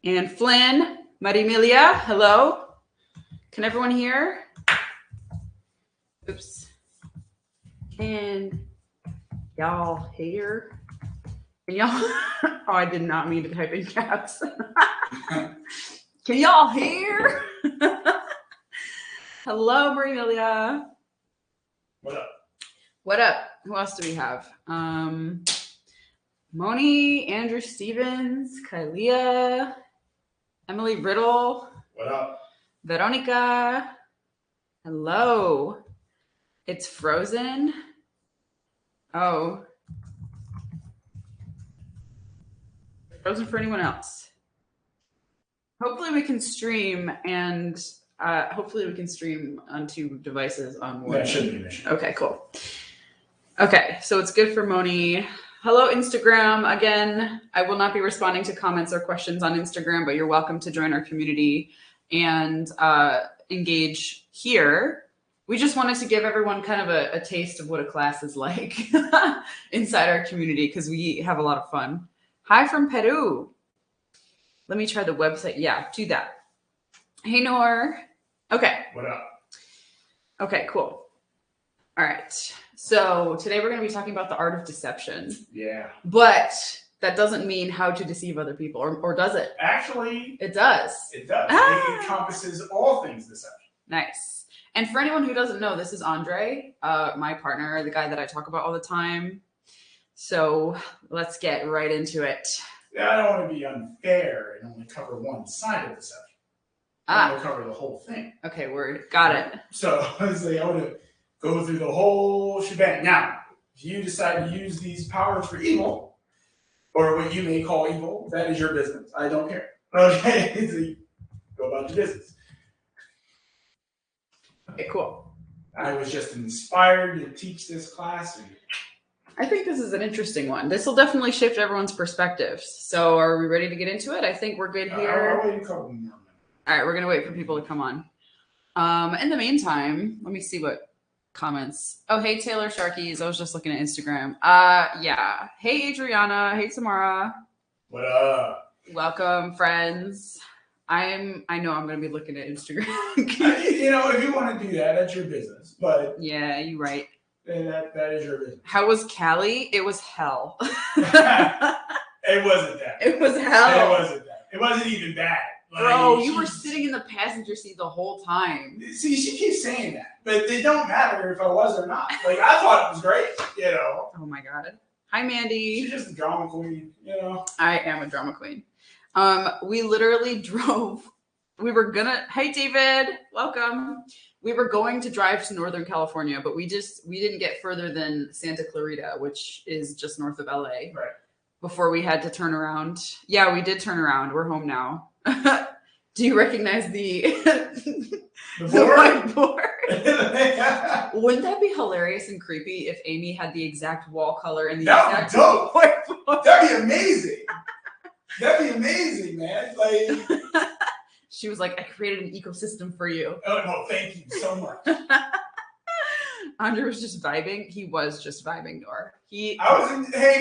And Flynn, Marimilia, hello. Can everyone hear? Oops. Can y'all hear? Can y'all? Oh, I did not mean to type in caps. Can y'all hear? Hello, Marimilia. What up? What up? Who else do we have? Moni, Andrew Stevens, Kylia, Emily Riddle. What up? Veronica. Hello. It's frozen. Oh. Frozen for anyone else? Hopefully we can stream and hopefully we can stream on two devices on one. That shouldn't be an issue. Okay, cool. Okay, so it's good for Moni. Hello, Instagram. Again, I will not be responding to comments or questions on Instagram, but you're welcome to join our community and engage here. We just wanted to give everyone kind of a taste of what a class is like inside our community because we have a lot of fun. Hi from Peru. Let me try the website. Yeah, do that. Hey, Noor. Okay. What up? Okay, cool. All right. So today we're going to be talking about the art of deception. Yeah. But that doesn't mean how to deceive other people, or does it? Actually, it does. It does. It encompasses all things deception. Nice. And for anyone who doesn't know, this is Andre, my partner, the guy that I talk about all the time. So let's get right into it. Yeah, I don't want to be unfair and only cover one side of deception. I want to cover the whole thing. Okay, word. Got it. So honestly, I want to go through the whole shebang. Now, if you decide to use these powers for evil, or what you may call evil, that is your business. I don't care. Okay? So go about your business. Okay, cool. I was just inspired to teach this class. And I think this is an interesting one. This will definitely shift everyone's perspectives. So are we ready to get into it? I think we're good here. I'll wait a couple more minutes. All right, we're going to wait for people to come on. In the meantime, let me see what comments. Oh, hey, Taylor Sharkies. I was just looking at Instagram. Yeah. Hey, Adriana. Hey, Tamara. What up? Welcome, friends. I know I'm going to be looking at Instagram. You know, if you want to do that, that's your business. But yeah, you're right. That is your business. How was Cali? It was hell. It wasn't that. It was hell. It wasn't that. It wasn't even bad. Like, bro, you were sitting in the passenger seat the whole time. See, she keeps saying that, but it don't matter if I was or not. Like, I thought it was great, you know. Oh my god. Hi, Mandy. She's just a drama queen, you know. I am a drama queen. We literally drove. Hey, David, welcome. We were going to drive to Northern California, but we didn't get further than Santa Clarita, which is just north of LA. Right. Before we had to turn around. Yeah, we did turn around. We're home now. Do you recognize the whiteboard? Wouldn't that be hilarious and creepy if Amy had the exact wall color and the exact dope. whiteboard? That'd be amazing. That'd be amazing, man. Like, she was like, I created an ecosystem for you. Oh no, thank you so much. Andre was just vibing. He was just vibing, Nor. Hey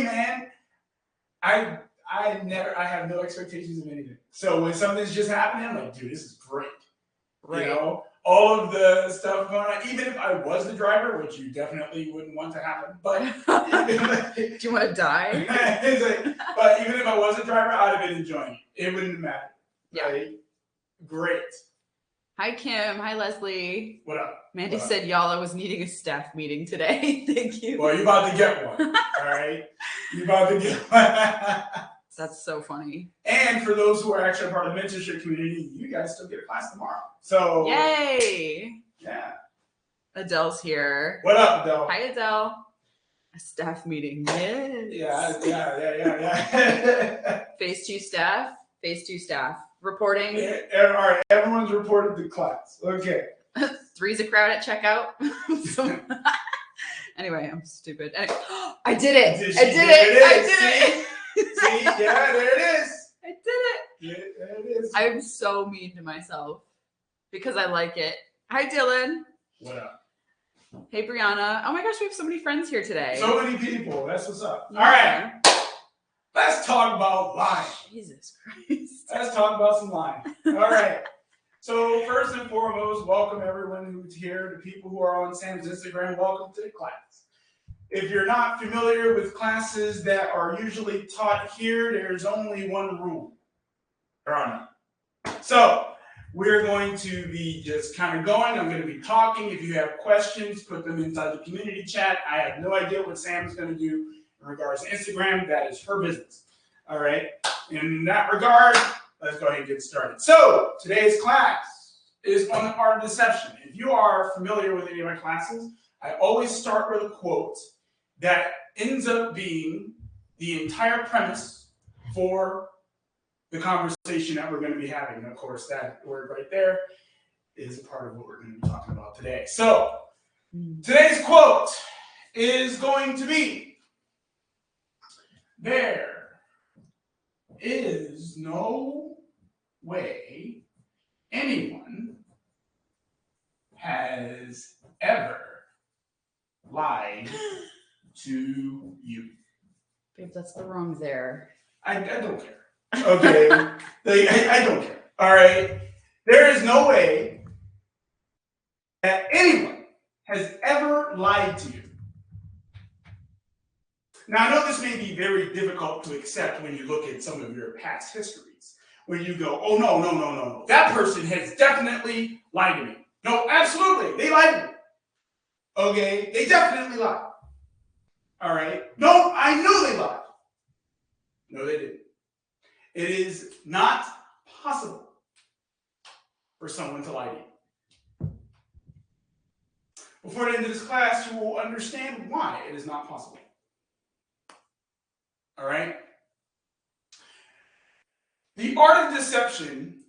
man, I have no expectations of anything. So when something's just happening, I'm like, dude, this is great. Right. You know, all of the stuff going on, even if I was the driver, which you definitely wouldn't want to happen, but do you want to die? But even if I was a driver, I'd have been enjoying it. It wouldn't matter. Yeah. Like, great. Hi, Kim. Hi, Leslie. What up? Mandy said, y'all, I was needing a staff meeting today. Thank you. Well, you're about to get one. All right? You're about to get one. That's so funny. And for those who are actually part of the mentorship community, you guys still get a class tomorrow. So yay! Yeah. Adele's here. What up, Adele? Hi, Adele. A staff meeting. Yes. Yeah. Phase 2 staff. Phase 2 staff. Reporting. All right. Everyone's reported to class. Okay. 3's a crowd at checkout. Anyway, I'm stupid. Anyway, I did it. I did it. See? Yeah, there it is. I did it. Yeah, there it is. I'm so mean to myself because I like it. Hi, Dylan. What up? Hey, Brianna. Oh my gosh, we have so many friends here today. So many people. That's what's up. Yeah. All right. Let's talk about lying. Jesus Christ. Let's talk about some lying. All right. So first and foremost, welcome everyone who's here. The people who are on Sam's Instagram, welcome to the class. If you're not familiar with classes that are usually taught here, there's only one rule. There are none. So we're going to be just kind of going. I'm going to be talking. If you have questions, put them inside the community chat. I have no idea what Sam's going to do in regards to Instagram. That is her business. All right. In that regard, let's go ahead and get started. So today's class is on the art of deception. If you are familiar with any of my classes, I always start with a quote that ends up being the entire premise for the conversation that we're going to be having. And of course, that word right there is a part of what we're going to be talking about today. So today's quote is going to be, there is no way anyone has ever lied to you. Babe, that's the wrong there. I don't care. Okay? I don't care. All right? There is no way that anyone has ever lied to you. Now, I know this may be very difficult to accept when you look at some of your past histories, where you go, oh, no. That person has definitely lied to me. No, absolutely. They lied to me. Okay? They definitely lied. All right? No, I knew they lied. No, they didn't. It is not possible for someone to lie to you. Before the end of this class, you will understand why it is not possible. All right? The art of deception.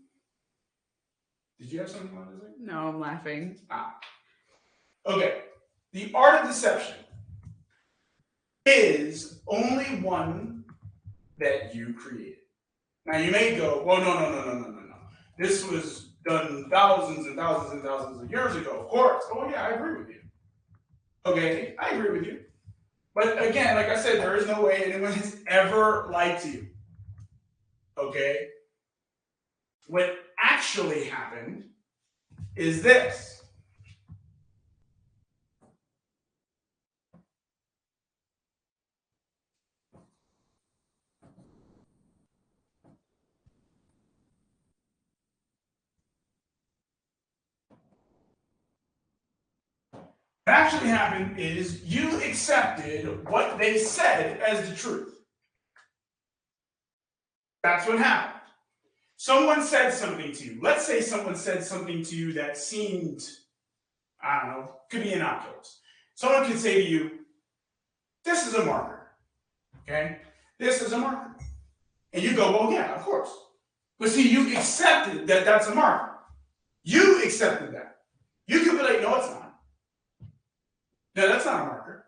Did you have something you wanted to say? No, I'm laughing. Okay. The art of deception is only one that you created. Now you may go, well, no. This was done thousands and thousands and thousands of years ago. Of course. Oh yeah, I agree with you. Okay, I agree with you. But again, like I said, there is no way anyone has ever lied to you. Okay? What actually happened is this. What actually happened is you accepted what they said as the truth. That's what happened. Someone said something to you. Let's say someone said something to you that seemed, I don't know, could be innocuous. Someone could say to you, this is a marker. Okay? This is a marker. And you go, well, yeah, of course. But see, you accepted that that's a marker. You accepted that. You could be like, no, it's not. No, that's not a marker.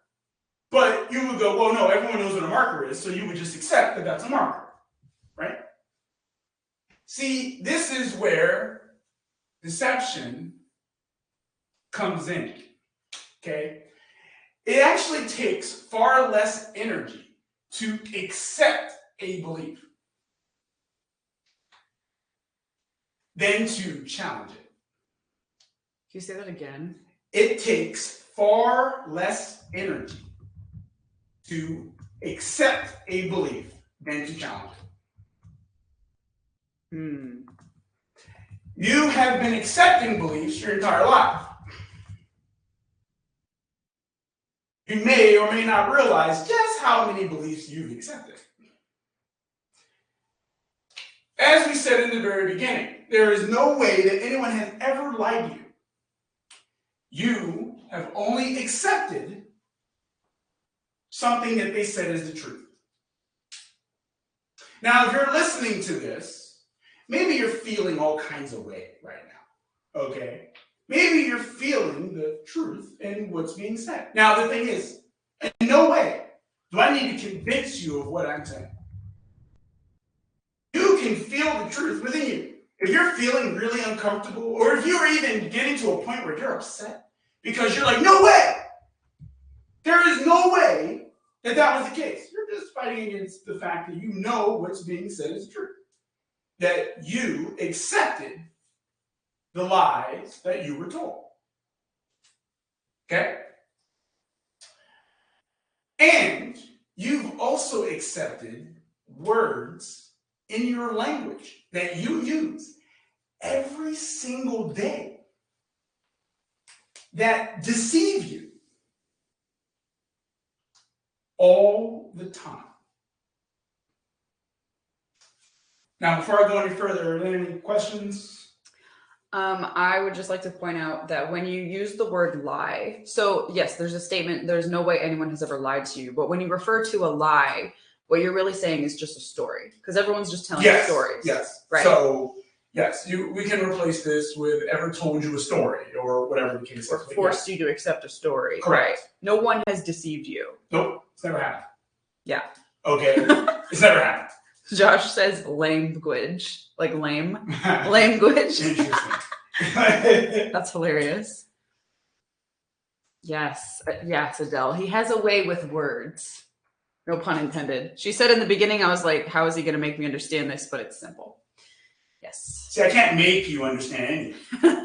But you would go, well, no, everyone knows what a marker is, so you would just accept that that's a marker, right? See, this is where deception comes in, okay? It actually takes far less energy to accept a belief than to challenge it. Can you say that again? It takes far less energy to accept a belief than to challenge it. You have been accepting beliefs your entire life. You may or may not realize just how many beliefs you've accepted. As we said in the very beginning, there is no way that anyone has ever lied to you. You have only accepted something that they said is the truth. Now, if you're listening to this, maybe you're feeling all kinds of way right now, okay? Maybe you're feeling the truth in what's being said. Now, the thing is, in no way do I need to convince you of what I'm saying. You can feel the truth within you. If you're feeling really uncomfortable, or if you're even getting to a point where you're upset, because you're like, no way! There is no way that that was the case. You're just fighting against the fact that you know what's being said is true. that you accepted the lies that you were told. Okay? And you've also accepted words in your language that you use every single day that deceive you all the time. Now, before I go any further, are there any questions? I would just like to point out that when you use the word lie, so yes, there's a statement, there's no way anyone has ever lied to you. But when you refer to a lie, what you're really saying is just a story, because everyone's just telling stories. Yes. Right. So, yes, we can replace this with ever told you a story or whatever the case is. Or forced you to accept a story. Correct. Right. No one has deceived you. Nope. It's never happened. Yeah. Okay. It's never happened. Josh says language, like lame. Language. Interesting. That's hilarious. Yes. Yes, Adele. He has a way with words. No pun intended. She said in the beginning, I was like, how is he going to make me understand this? But it's simple. Yes. See, I can't make you understand anything.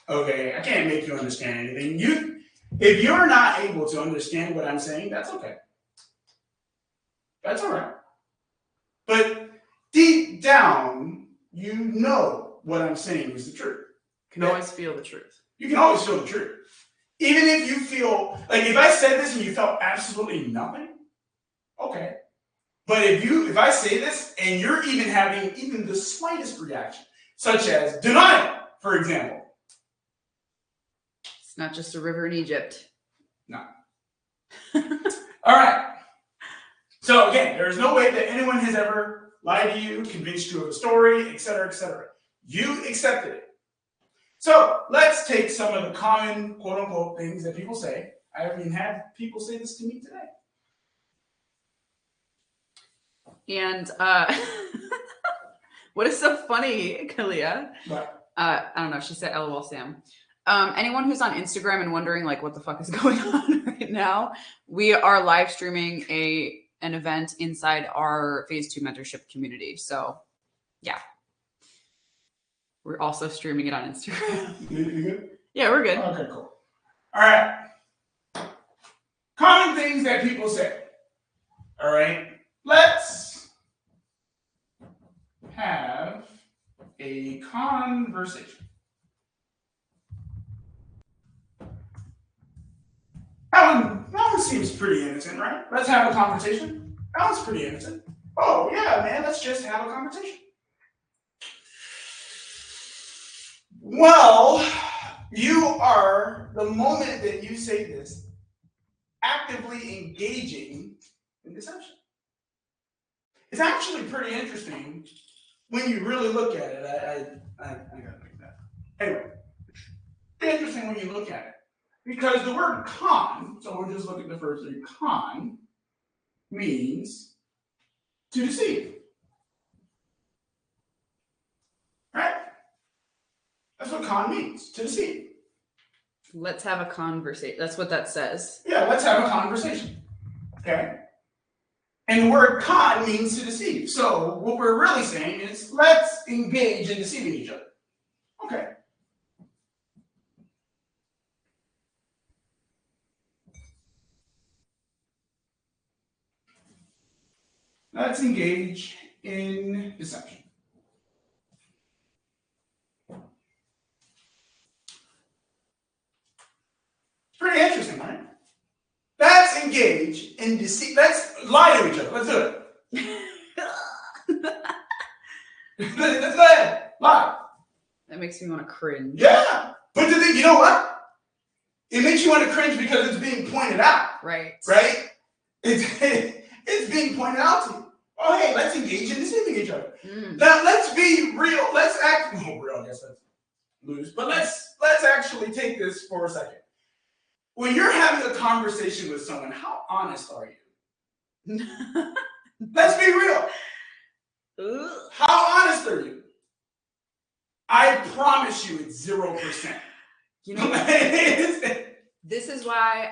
Okay, I can't make you understand anything. If you're not able to understand what I'm saying, that's okay. That's all right. But deep down, you know what I'm saying is the truth. You can always feel the truth. You can always feel the truth. Even if you feel, like if I said this and you felt absolutely nothing, okay. But if I say this and you're even having even the slightest reaction, such as denial, for example. It's not just a river in Egypt. No. All right. So again, there is no way that anyone has ever lied to you, convinced you of a story, etc., etc. You accepted it. So let's take some of the common quote-unquote things that people say. I have even had people say this to me today. And what is so funny, Kalia? What? I don't know. She said, "LOL, Sam." Anyone who's on Instagram and wondering like what the fuck is going on right now, we are live streaming an event inside our Phase 2 mentorship community. So, yeah. We're also streaming it on Instagram. You good? Yeah, we're good. Okay, cool. All right. Common things that people say. All right. Let's have a conversation. That one seems pretty innocent, right? Let's have a conversation. That one's pretty innocent. Oh, yeah, man, let's just have a conversation. Well, you are, the moment that you say this, actively engaging in deception. It's actually pretty interesting when you really look at it. I gotta make that. Anyway, pretty interesting when you look at it. Because the word con, so we'll just look at the first thing, con means to deceive. Right? That's what con means, to deceive. Let's have a conversation. That's what that says. Yeah, let's have a conversation. Okay? And the word con means to deceive. So what we're really saying is let's engage in deceiving each other. Okay. Let's engage in deception. Pretty interesting, right? Let's engage in deceit. Let's lie to each other. Let's do it. Let's go ahead. Lie. That makes me want to cringe. Yeah. But the thing, you know what? It makes you want to cringe because it's being pointed out. Right. Right? It's being pointed out to you. Oh, hey, let's engage in deceiving each other. Now, let's be real. Let's act. No, real, I guess that's loose. But let's actually take this for a second. When you're having a conversation with someone, how honest are you? Let's be real. How honest are you? I promise you it's 0%. You know, this is why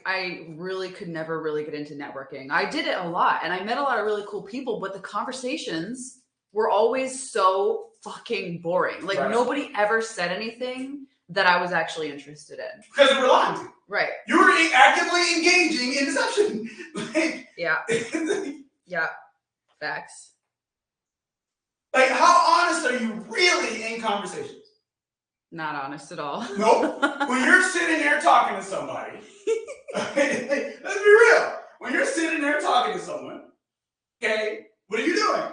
I really could never really get into networking. I did it a lot and I met a lot of really cool people, but the conversations were always so fucking boring. Like nobody ever said anything that I was actually interested in. Because they were lying to you. Right. You were actively engaging in deception. Like, yeah. Yeah. Facts. Like, how honest are you really in conversations? Not honest at all. Nope. When you're sitting there talking to somebody, let's be real. When you're sitting there talking to someone, okay, what are you doing?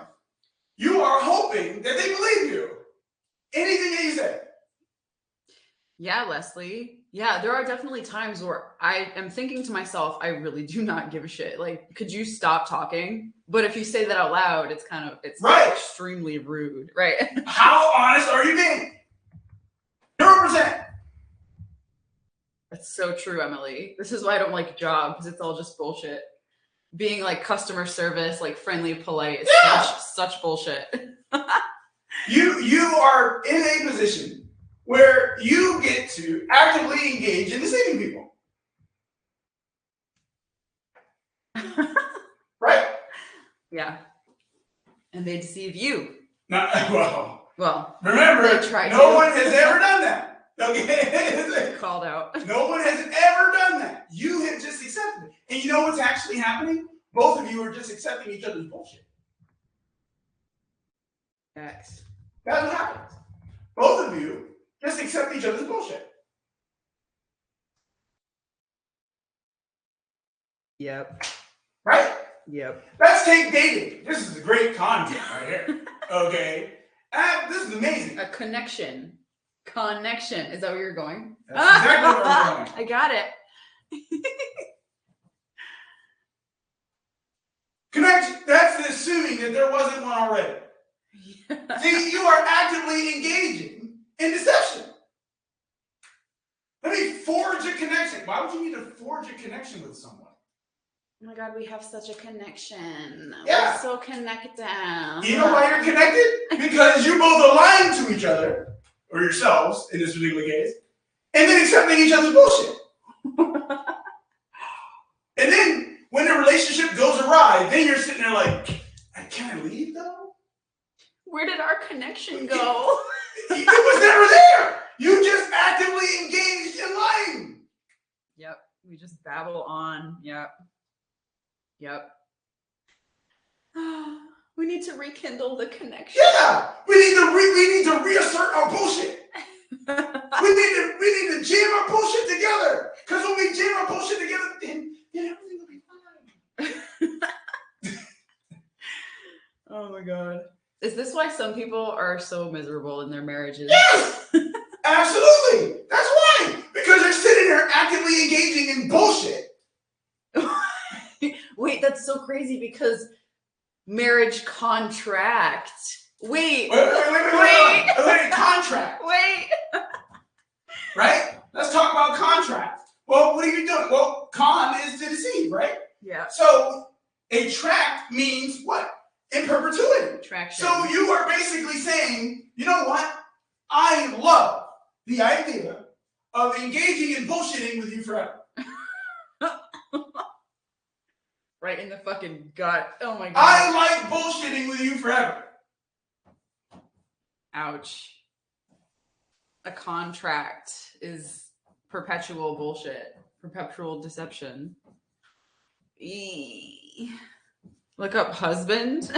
You are hoping that they believe you. Anything that you say. Yeah, Leslie. Yeah, there are definitely times where I am thinking to myself, I really do not give a shit. Like, could you stop talking? But if you say that out loud, it's extremely rude, right? How honest are you being? 0%. That's so true, Emily. This is why I don't like jobs, because it's all just bullshit. Being like customer service, like friendly, polite, is such bullshit. You are in a position where you get to actively engage in deceiving people. Right? Yeah. And they deceive you. Well, remember, no one has ever done that. Okay? Called out. No one has ever done that. You have just accepted it. And you know what's actually happening? Both of you are just accepting each other's bullshit. X. That's what happens. Both of you just accept each other's bullshit. Yep. Right? Yep. Let's take dating. This is great content right here. Okay? This is amazing. A connection. Connection. Is that where you're going? That's exactly where I'm going. I got it. Connection. That's assuming that there wasn't one already. Yeah. See, you are actively engaging in deception. Let me forge a connection. Why would you need to forge a connection with someone? Oh my God, we have such a connection. Yeah. We're so connected. You know why you're connected? Because you're both aligned to each other, or yourselves in this particular case, and then accepting each other's bullshit. And then when the relationship goes awry, then you're sitting there like, can I leave though? Where did our connection go? It was never there. You just actively engaged in lying. Yep. We just babble on. Yep. Yep. We need to rekindle the connection. Yeah. We need to reassert our bullshit. we need to jam our bullshit together. Because when we jam our bullshit together, then everything will be fine. Oh my God. Is this why some people are so miserable in their marriages? Yes! Absolutely. That's why. Because they're sitting there actively engaging in bullshit. Wait, that's so crazy because marriage contract. Wait, contract. Wait. Right? Let's talk about contract. Well, what are you doing? Well, con is to deceive, right? Yeah. So a tract means what? In perpetuity. Traction. So you are basically saying, you know what? I love the idea of engaging in bullshitting with you forever. Right in the fucking gut. Oh my God. I like bullshitting with you forever. Ouch. A contract is perpetual bullshit. Perpetual deception. Look up husband.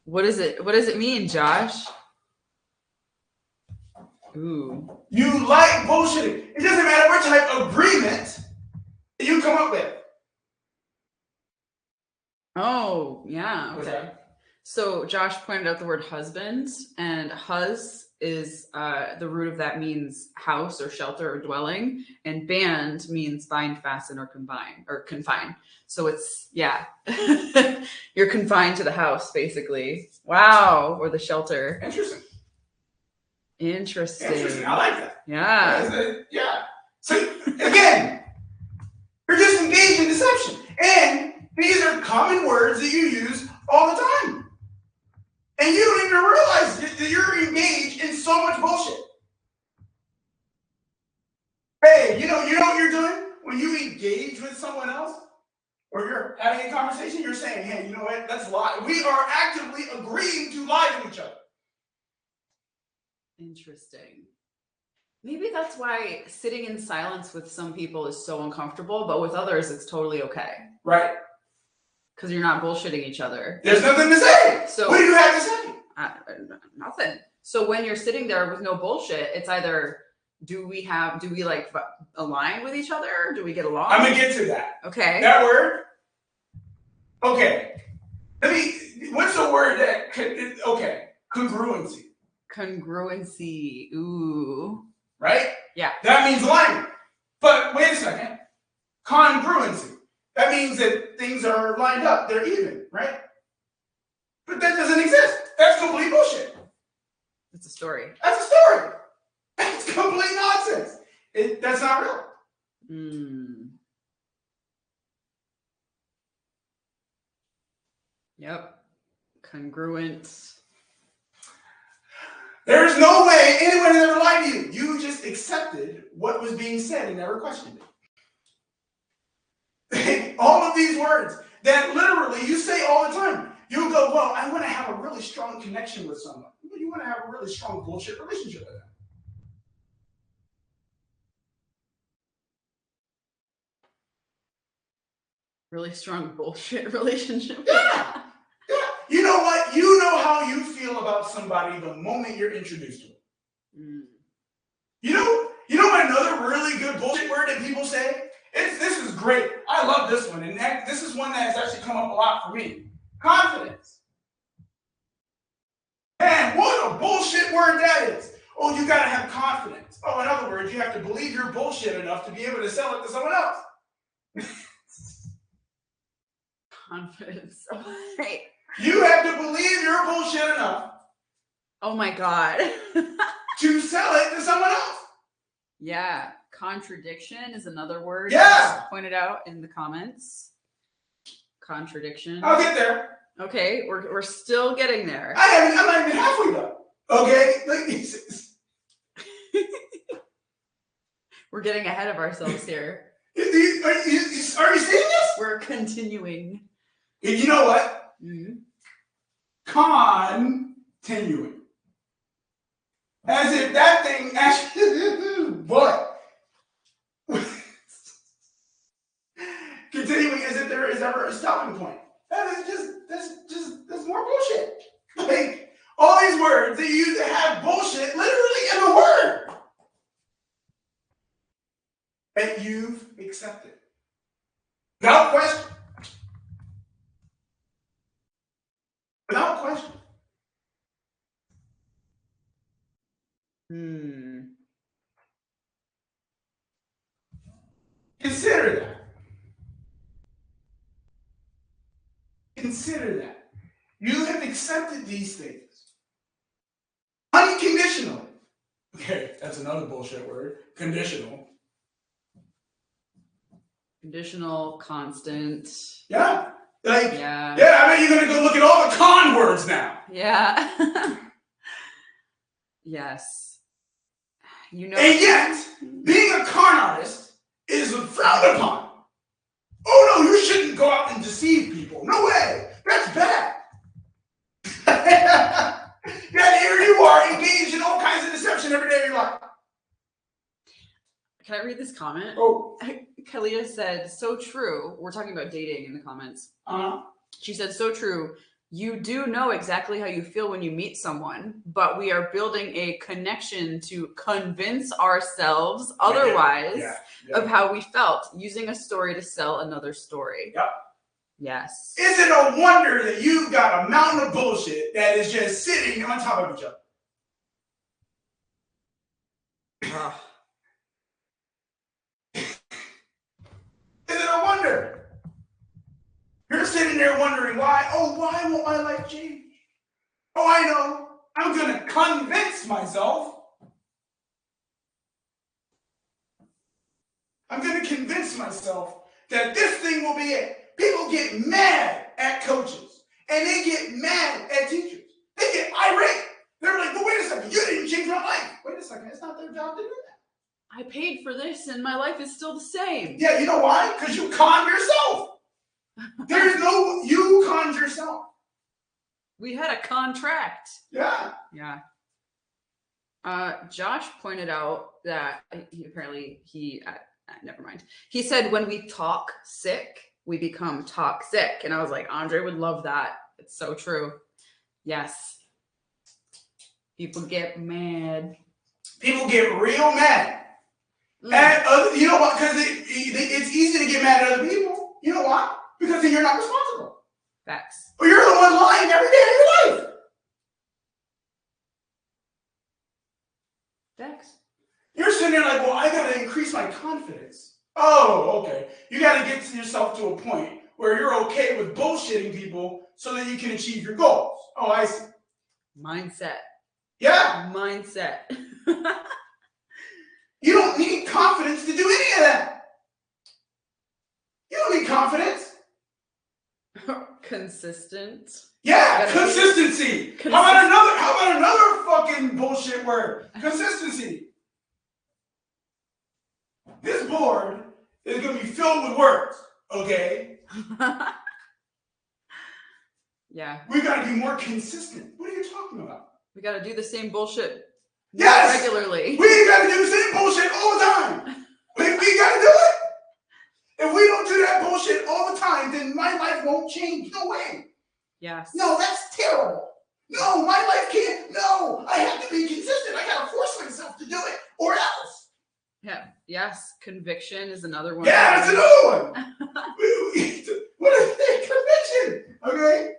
What is it? What does it mean, Josh? Ooh. You like bullshitting. It doesn't matter what type of agreement you come up with. Oh, yeah. Okay. So Josh pointed out the word husband, and hus is the root of that means house or shelter or dwelling, and band means bind, fasten, or confine. So it's, yeah, you're confined to the house, basically. Wow. Or the shelter. Interesting. I like that. Yeah. Yeah. So again, you're just engaged in deception. And these are common words that you use all the time. And you don't even realize that you're engaged in so much bullshit. Hey, you know what you're doing? When you engage with someone else, or you're having a conversation, you're saying, hey, you know what? Let's lie. We are actively agreeing to lie to each other. Interesting. Maybe that's why sitting in silence with some people is so uncomfortable, but with others, it's totally okay. Right. Because you're not bullshitting each other. There's nothing to say. So what do you have to say? Nothing. So when you're sitting there with no bullshit, it's either do we like align with each other? Do we get along? I'm gonna get to that. Okay. That word. Okay. What's the word that? Okay. Congruency. Congruency. Ooh. Right? Yeah. That means alignment. But wait a second. Congruency. That means that things are lined up. They're even, right? But that doesn't exist. That's complete bullshit. It's a story. That's a story. That's complete nonsense. That's not real. Yep. Congruent. There's no way anyone has ever lied to you. You just accepted what was being said and never questioned it. All of these words that literally you say all the time. You go, well, I want to have a really strong connection with someone. You want to have a really strong bullshit relationship with them. Really strong bullshit relationship. Yeah. Yeah. You know what? You know how you feel about somebody the moment you're introduced to them. You know what another really good bullshit word that people say? This is great. I love this one. And this is one that has actually come up a lot for me. Confidence. Man, what a bullshit word that is. Oh, you got to have confidence. Oh, in other words, you have to believe your bullshit enough to be able to sell it to someone else. Confidence. Right. You have to believe your bullshit enough. Oh my God. To sell it to someone else. Yeah. Contradiction is another word. Yeah. Pointed out in the comments. Contradiction. I'll get there. Okay, we're still getting there. I'm not even halfway done. Okay? We're getting ahead of ourselves here. Are you seeing this? We're continuing. You know what? Mm-hmm. Continuing. As if that thing actually, what? Continuing as if there is ever a stopping point. That's more bullshit. Like, all these words that you use to have bullshit literally in a word that you've accepted. Without question. Without question. Consider that. Consider that. You have accepted these things unconditionally. Okay, that's another bullshit word. Conditional. Conditional, constant. Yeah. Yeah, I bet you're going to go look at all the con words now. Yeah. Yes. And yet, being a con artist is frowned upon. Oh no, you shouldn't go out and deceive people. No way. That's bad. Yet here you are engaged in all kinds of deception every day of your life. Can I read this comment? Oh. Kalia said, so true. We're talking about dating in the comments. She said, so true. You do know exactly how you feel when you meet someone, but we are building a connection to convince ourselves otherwise of how we felt, using a story to sell another story. Yep. Yes. Is it a wonder that you've got a mountain of bullshit that is just sitting on top of each other? Is it a wonder? You're sitting there wondering why. Oh, why won't my life change? Oh, I know. I'm going to convince myself. I'm going to convince myself that this thing will be it. People get mad at coaches and they get mad at teachers. They get irate. They're like, but wait a second, you didn't change my life. Wait a second, it's not their job to do that. I paid for this and my life is still the same. Yeah, you know why? Because you conned yourself. You conned yourself. We had a contract. Yeah. Yeah. Josh pointed out that never mind. He said when we talk sick, we become toxic. And I was like, Andre would love that. It's so true. Yes. People get mad. People get real mad. And you know what? Because it's easy to get mad at other people. You know why? Because then you're not responsible. Facts. Or you're the one lying every day of your life. Facts. You're sitting there like, well, I got to increase my confidence. Oh, okay. You got to get yourself to a point where you're okay with bullshitting people so that you can achieve your goals. Oh, I see. Mindset. Yeah. Mindset. You don't need confidence to do any of that. You don't need confidence. Consistent. Yeah, consistency. How about another fucking bullshit word? Consistency. This board is going to be filled with words, okay? Yeah. We got to be more consistent. What are you talking about? We got to do the same bullshit We regularly. got to do the same bullshit all the time. We got to do it. If we don't do that bullshit all the time, then my life won't change. No way. Yes. No, that's terrible. No, my life can't. No, I have to be consistent. I got to force myself to do it or else. Yeah. Yes. Conviction is another one. Yeah, that's another one. What is it? Conviction. Okay.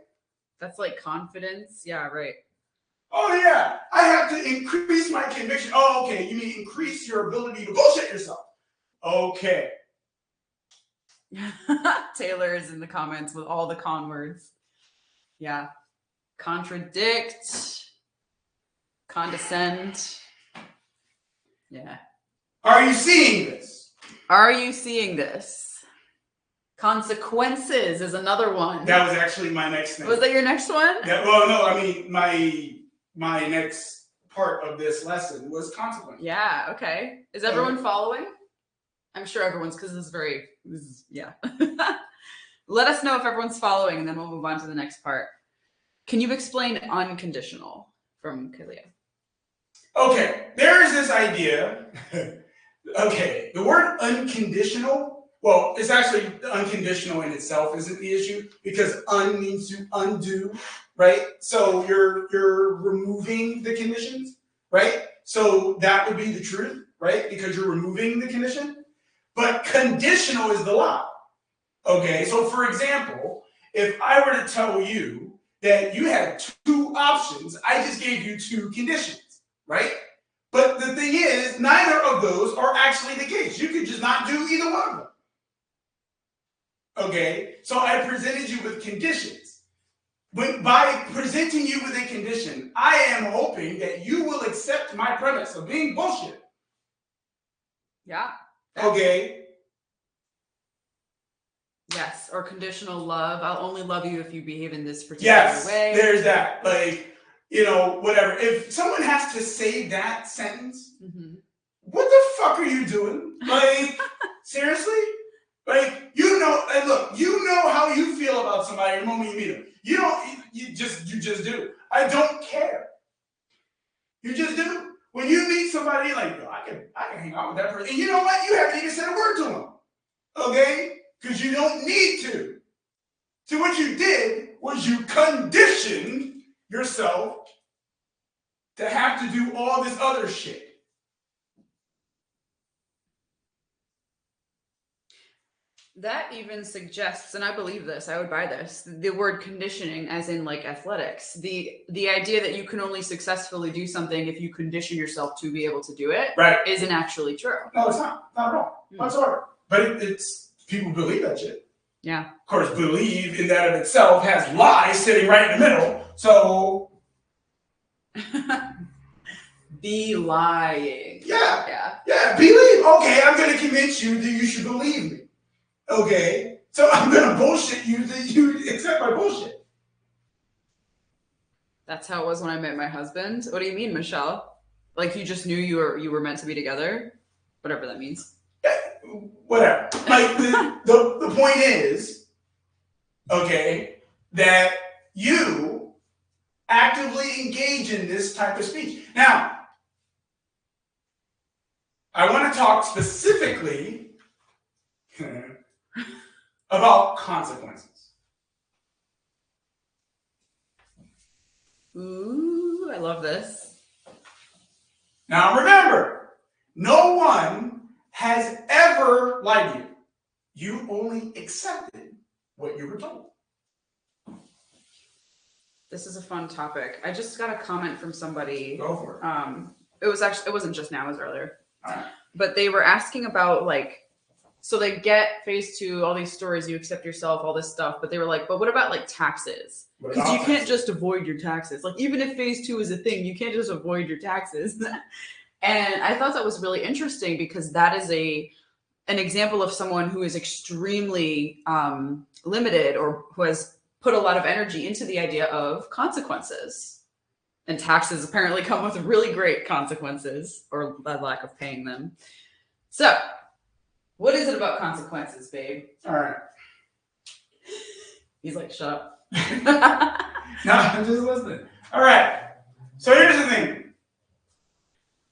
That's like confidence. Yeah, right. Oh, yeah. I have to increase my conviction. Oh, okay. You mean increase your ability to bullshit yourself. Okay. Taylor is in the comments with all the con words. Yeah. Contradict. Condescend. Yeah. Are you seeing this? Are you seeing this? Consequences is another one. That was actually my next thing. Was that your next one? Well, no, I mean, my next part of this lesson was consequences. Yeah, okay. Is everyone following? I'm sure everyone's, because yeah. Let us know if everyone's following, and then we'll move on to the next part. Can you explain unconditional from Kalia? Okay, there is this idea. Okay, the word unconditional, well, it's actually unconditional in itself isn't the issue, because un means to undo, right? So you're removing the conditions, right? So that would be the truth, right? Because you're removing the condition. But conditional is the lie. Okay, so for example, if I were to tell you that you had two options, I just gave you two conditions, right? But the thing is, neither of those are actually the case. You could just not do either one of them. Okay, so I presented you with conditions. By presenting you with a condition, I am hoping that you will accept my premise of being bullshit. Yeah. Okay. Yes, or conditional love. I'll only love you if you behave in this particular way. Yes, there's that. Like, you know, whatever. If someone has to say that sentence, what the fuck are you doing? Like, seriously? Like, you know, and look, you know how you feel about somebody the moment you meet them. You don't, you just do. I don't care. You just do. When you meet somebody, like, yo, I can hang out with that person. And you know what? You haven't even said a word to them. Okay? Because you don't need to. So what you did was you conditioned yourself to have to do all this other shit. That even suggests, and I believe this, I would buy this, the word conditioning as in like athletics. The idea that you can only successfully do something if you condition yourself to be able to do it isn't actually true. No, it's not. Not at all. Whatsoever. But it's people believe that shit. Yeah. Of course, believe in that of itself has lies sitting right in the middle. So be lying. Yeah. Believe. Okay, I'm going to convince you that you should believe me. Okay, so I'm going to bullshit you that you accept my bullshit. That's how it was when I met my husband. What do you mean, Michelle? Like you just knew you were meant to be together? Whatever that means. Whatever. Like the point is, okay, that you actively engage in this type of speech. Now, I want to talk specifically about consequences. Ooh, I love this. Now remember, no one has ever lied to you. You only accepted what you were told. This is a fun topic. I just got a comment from somebody. Go for it. It wasn't just now, it was earlier. All right. But they were asking about like, so they get phase 2, all these stories, you accept yourself, all this stuff. But they were like, but what about like taxes? Because you can't just avoid your taxes. Like even if phase 2 is a thing, you can't just avoid your taxes. And I thought that was really interesting because that is an example of someone who is extremely limited or who has put a lot of energy into the idea of consequences. And taxes apparently come with really great consequences or the lack of paying them. So, what is it about consequences, babe? All right. He's like, shut up. No, I'm just listening. All right. So here's the thing.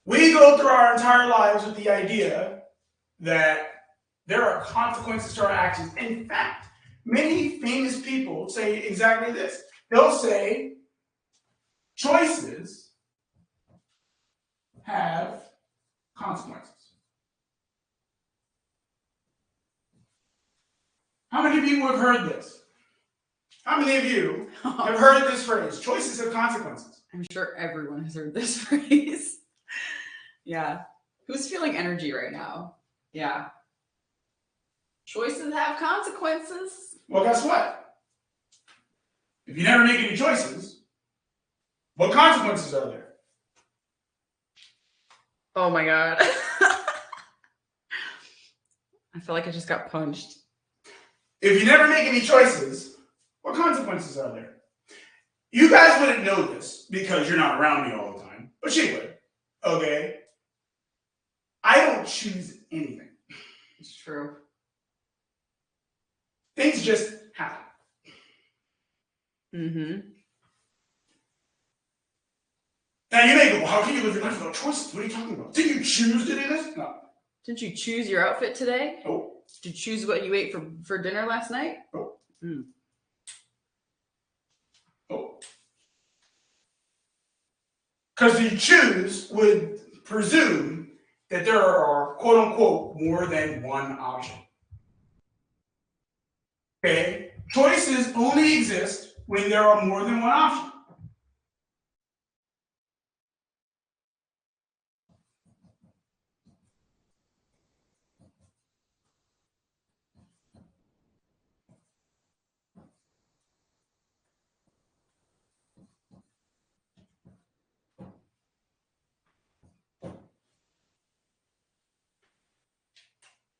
We go through our entire lives with the idea that there are consequences to our actions. In fact, many famous people say exactly this. They'll say, choices have consequences. How many of you have heard this? How many of you have heard this phrase, choices have consequences? I'm sure everyone has heard this phrase. Yeah. Who's feeling energy right now? Yeah. Choices have consequences. Well, guess what? If you never make any choices, what consequences are there? Oh my God. I feel like I just got punched. If you never make any choices, what consequences are there? You guys wouldn't know this because you're not around me all the time, but she would. Okay? I don't choose anything. It's true. Things just happen. Mm-hmm. Now you may go, well, how can you live your life without choices? What are you talking about? Did you choose to do this? No. Did you choose your outfit today? Oh. Did you choose what you ate for dinner last night? Oh. Mm. Oh. Because you choose would presume that there are, quote unquote, more than one option. Okay? Choices only exist when there are more than one option.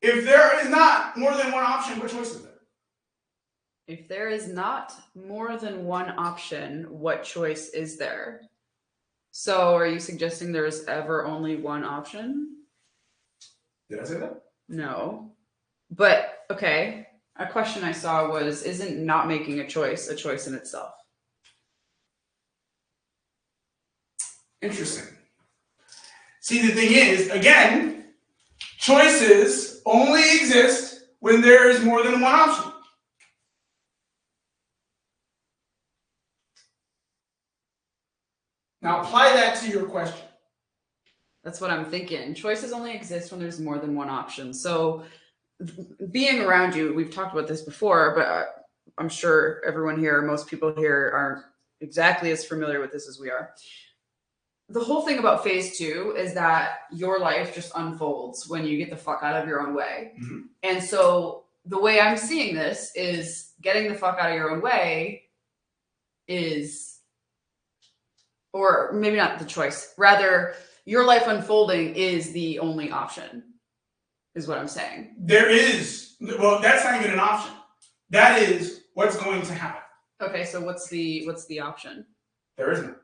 If there is not more than one option, what choice is there? If there is not more than one option, what choice is there? So are you suggesting there is ever only one option? Did I say that? No. But, okay, a question I saw was, isn't not making a choice in itself? Interesting. See, the thing is, again, choices only exist when there is more than one option. Now apply that to your question. That's what I'm thinking. Choices only exist when there's more than one option. So being around you, we've talked about this before, but I'm sure everyone here, most people here aren't exactly as familiar with this as we are. The whole thing about phase 2 is that your life just unfolds when you get the fuck out of your own way. Mm-hmm. And so the way I'm seeing this is getting the fuck out of your own way is, or maybe not the choice, rather your life unfolding is the only option, is what I'm saying. There is, well, that's not even an option. That is what's going to happen. Okay, so what's the option? There isn't.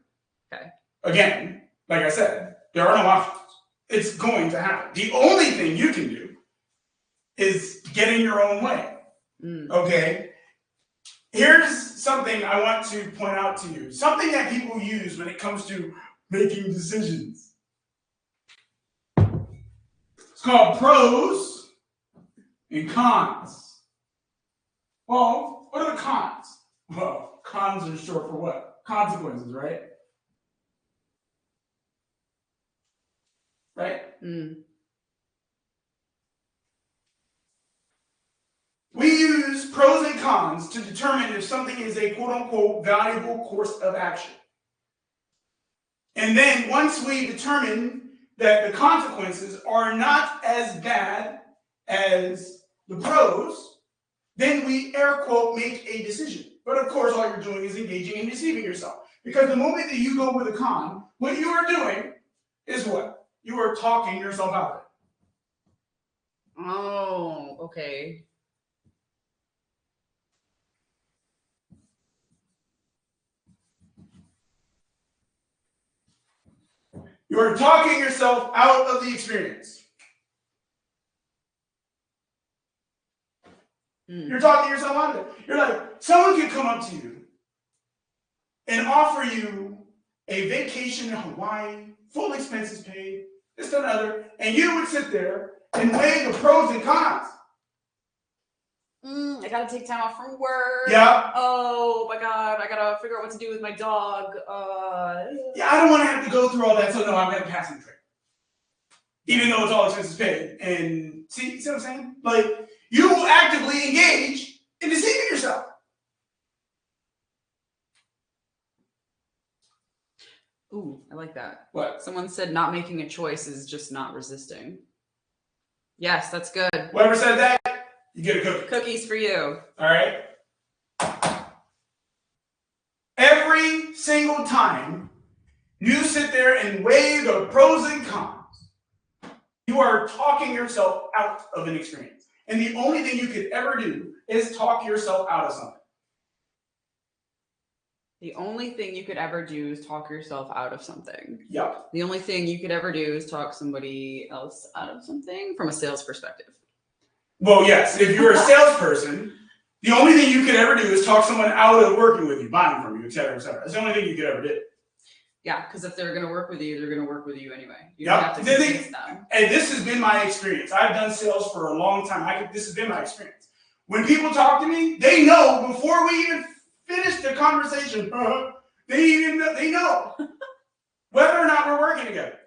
Okay. Again, like I said, there are no options. It's going to happen. The only thing you can do is get in your own way. Mm. Okay? Here's something I want to point out to you. Something that people use when it comes to making decisions. It's called pros and cons. Well, what are the cons? Well, cons are short for what? Consequences, right? Right? Mm. We use pros and cons to determine if something is a quote-unquote valuable course of action. And then once we determine that the consequences are not as bad as the pros, then we air quote make a decision. But of course, all you're doing is engaging and deceiving yourself. Because the moment that you go with a con, what you are doing is what? You are talking yourself out of it. Oh, okay. You are talking yourself out of the experience. You're talking yourself out of it. You're like, someone could come up to you and offer you a vacation in Hawaii, full expenses paid, this and another, and you would sit there and weigh the pros and cons. I gotta take time off from work. Yeah. Oh my God, I gotta figure out what to do with my dog. Yeah, I don't want to have to go through all that, so no, I'm gonna pass the trip. Even though it's all expenses paid. And see what I'm saying? Like, you will actively engage in deceiving yourself. Ooh, I like that. What? Someone said not making a choice is just not resisting. Yes, that's good. Whoever said that, you get a cookie. Cookies for you. All right? Every single time you sit there and weigh the pros and cons, you are talking yourself out of an experience. And the only thing you could ever do is talk yourself out of something. The only thing you could ever do is talk yourself out of something. Yep. The only thing you could ever do is talk somebody else out of something from a sales perspective. Well, yes. If you're a salesperson, the only thing you could ever do is talk someone out of working with you, buying from you, et cetera, et cetera. That's the only thing you could ever do. Yeah, because if they're going to work with you, they're going to work with you anyway. You don't have to convince them. And this has been my experience. I've done sales for a long time. This has been my experience. When people talk to me, they know before we even finish the conversation, they know whether or not we're working together.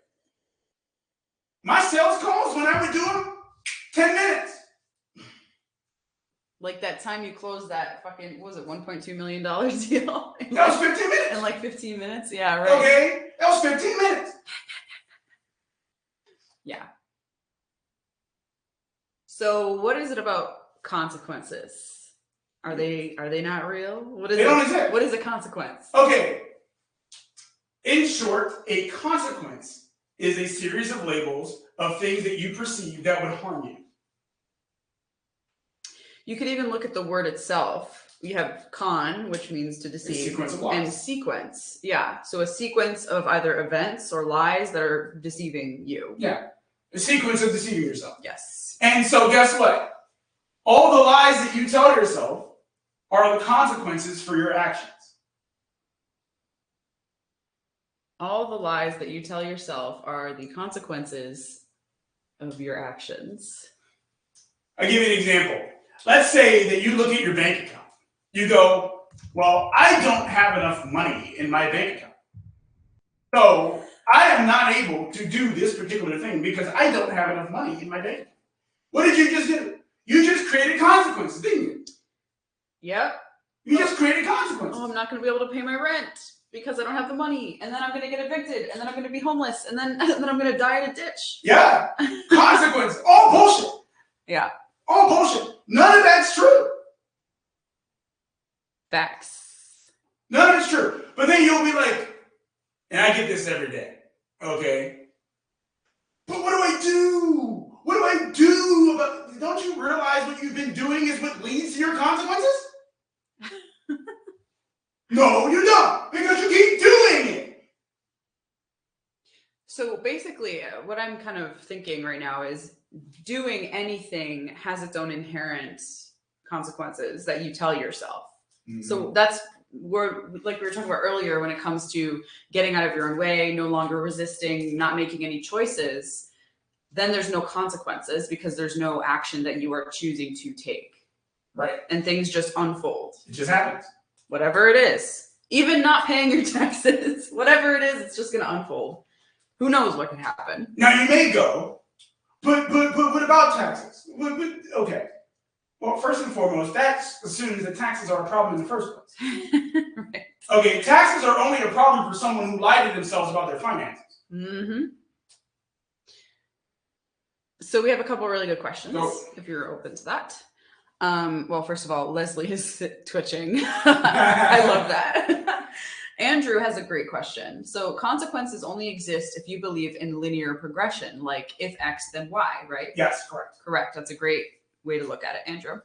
My sales calls, when I would do them, 10 minutes. Like that time you closed that fucking, what was it, $1.2 million deal? That was 15 minutes. In like 15 minutes? Yeah, right. Okay, that was 15 minutes. Yeah. So what is it about consequences? Are they not real? What is they don't exist. What is a consequence? Okay. In short, a consequence is a series of labels of things that you perceive that would harm you. You could even look at the word itself. You have con, which means to deceive, and sequence. Yeah. So a sequence of either events or lies that are deceiving you. Yeah. A sequence of deceiving yourself. Yes. And so guess what? All the lies that you tell yourself are the consequences for your actions. All the lies that you tell yourself are the consequences of your actions. I'll give you an example. Let's say that you look at your bank account. You go, well, I don't have enough money in my bank account. So I am not able to do this particular thing because I don't have enough money in my bank account. What did you just do? You just created consequences, didn't you? Yep. You just created consequences. Oh, I'm not going to be able to pay my rent because I don't have the money. And then I'm going to get evicted. And then I'm going to be homeless. And then I'm going to die in a ditch. Yeah. Consequences. All bullshit. Yeah. All bullshit. None of that's true. Facts. None of it's true. But then you'll be like, and I get this every day, okay? But what do I do? What do I do about, don't you realize what you've been doing is what leads to your consequences? No, you don't, because you keep doing it. So basically, what I'm kind of thinking right now is doing anything has its own inherent consequences that you tell yourself. Mm-hmm. So that's where, like we were talking about earlier, when it comes to getting out of your own way, no longer resisting, not making any choices, then there's no consequences because there's no action that you are choosing to take. Right. And things just unfold. It just happens. Whatever it is. Even not paying your taxes, whatever it is, it's just going to unfold. Who knows what can happen? Now you may go, but what about taxes? Okay. Well, first and foremost, that assumes that taxes are a problem in the first place. Right. Okay, taxes are only a problem for someone who lied to themselves about their finances. Mm-hmm. So we have a couple really good questions, if you're open to that. Well, first of all, Leslie is twitching. I love that. Andrew has a great question. So consequences only exist if you believe in linear progression, like if X, then Y, right? Yes, correct. Correct. That's a great way to look at it, Andrew.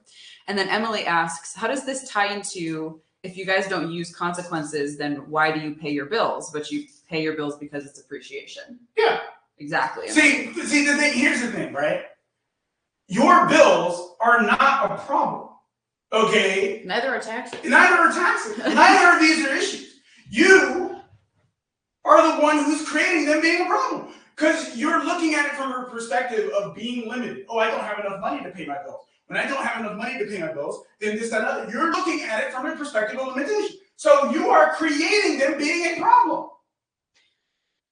And then Emily asks, how does this tie into, if you guys don't use consequences, then why do you pay your bills? But you pay your bills because it's appreciation. Yeah. Exactly. See, the thing, here's the thing, right? Your bills are not a problem. Okay? Neither are taxes. Neither are taxes. Neither of these are issues. You are the one who's creating them being a problem. Because you're looking at it from a perspective of being limited. Oh, I don't have enough money to pay my bills. When I don't have enough money to pay my bills, then this, that, and other. You're looking at it from a perspective of limitation. So you are creating them being a problem.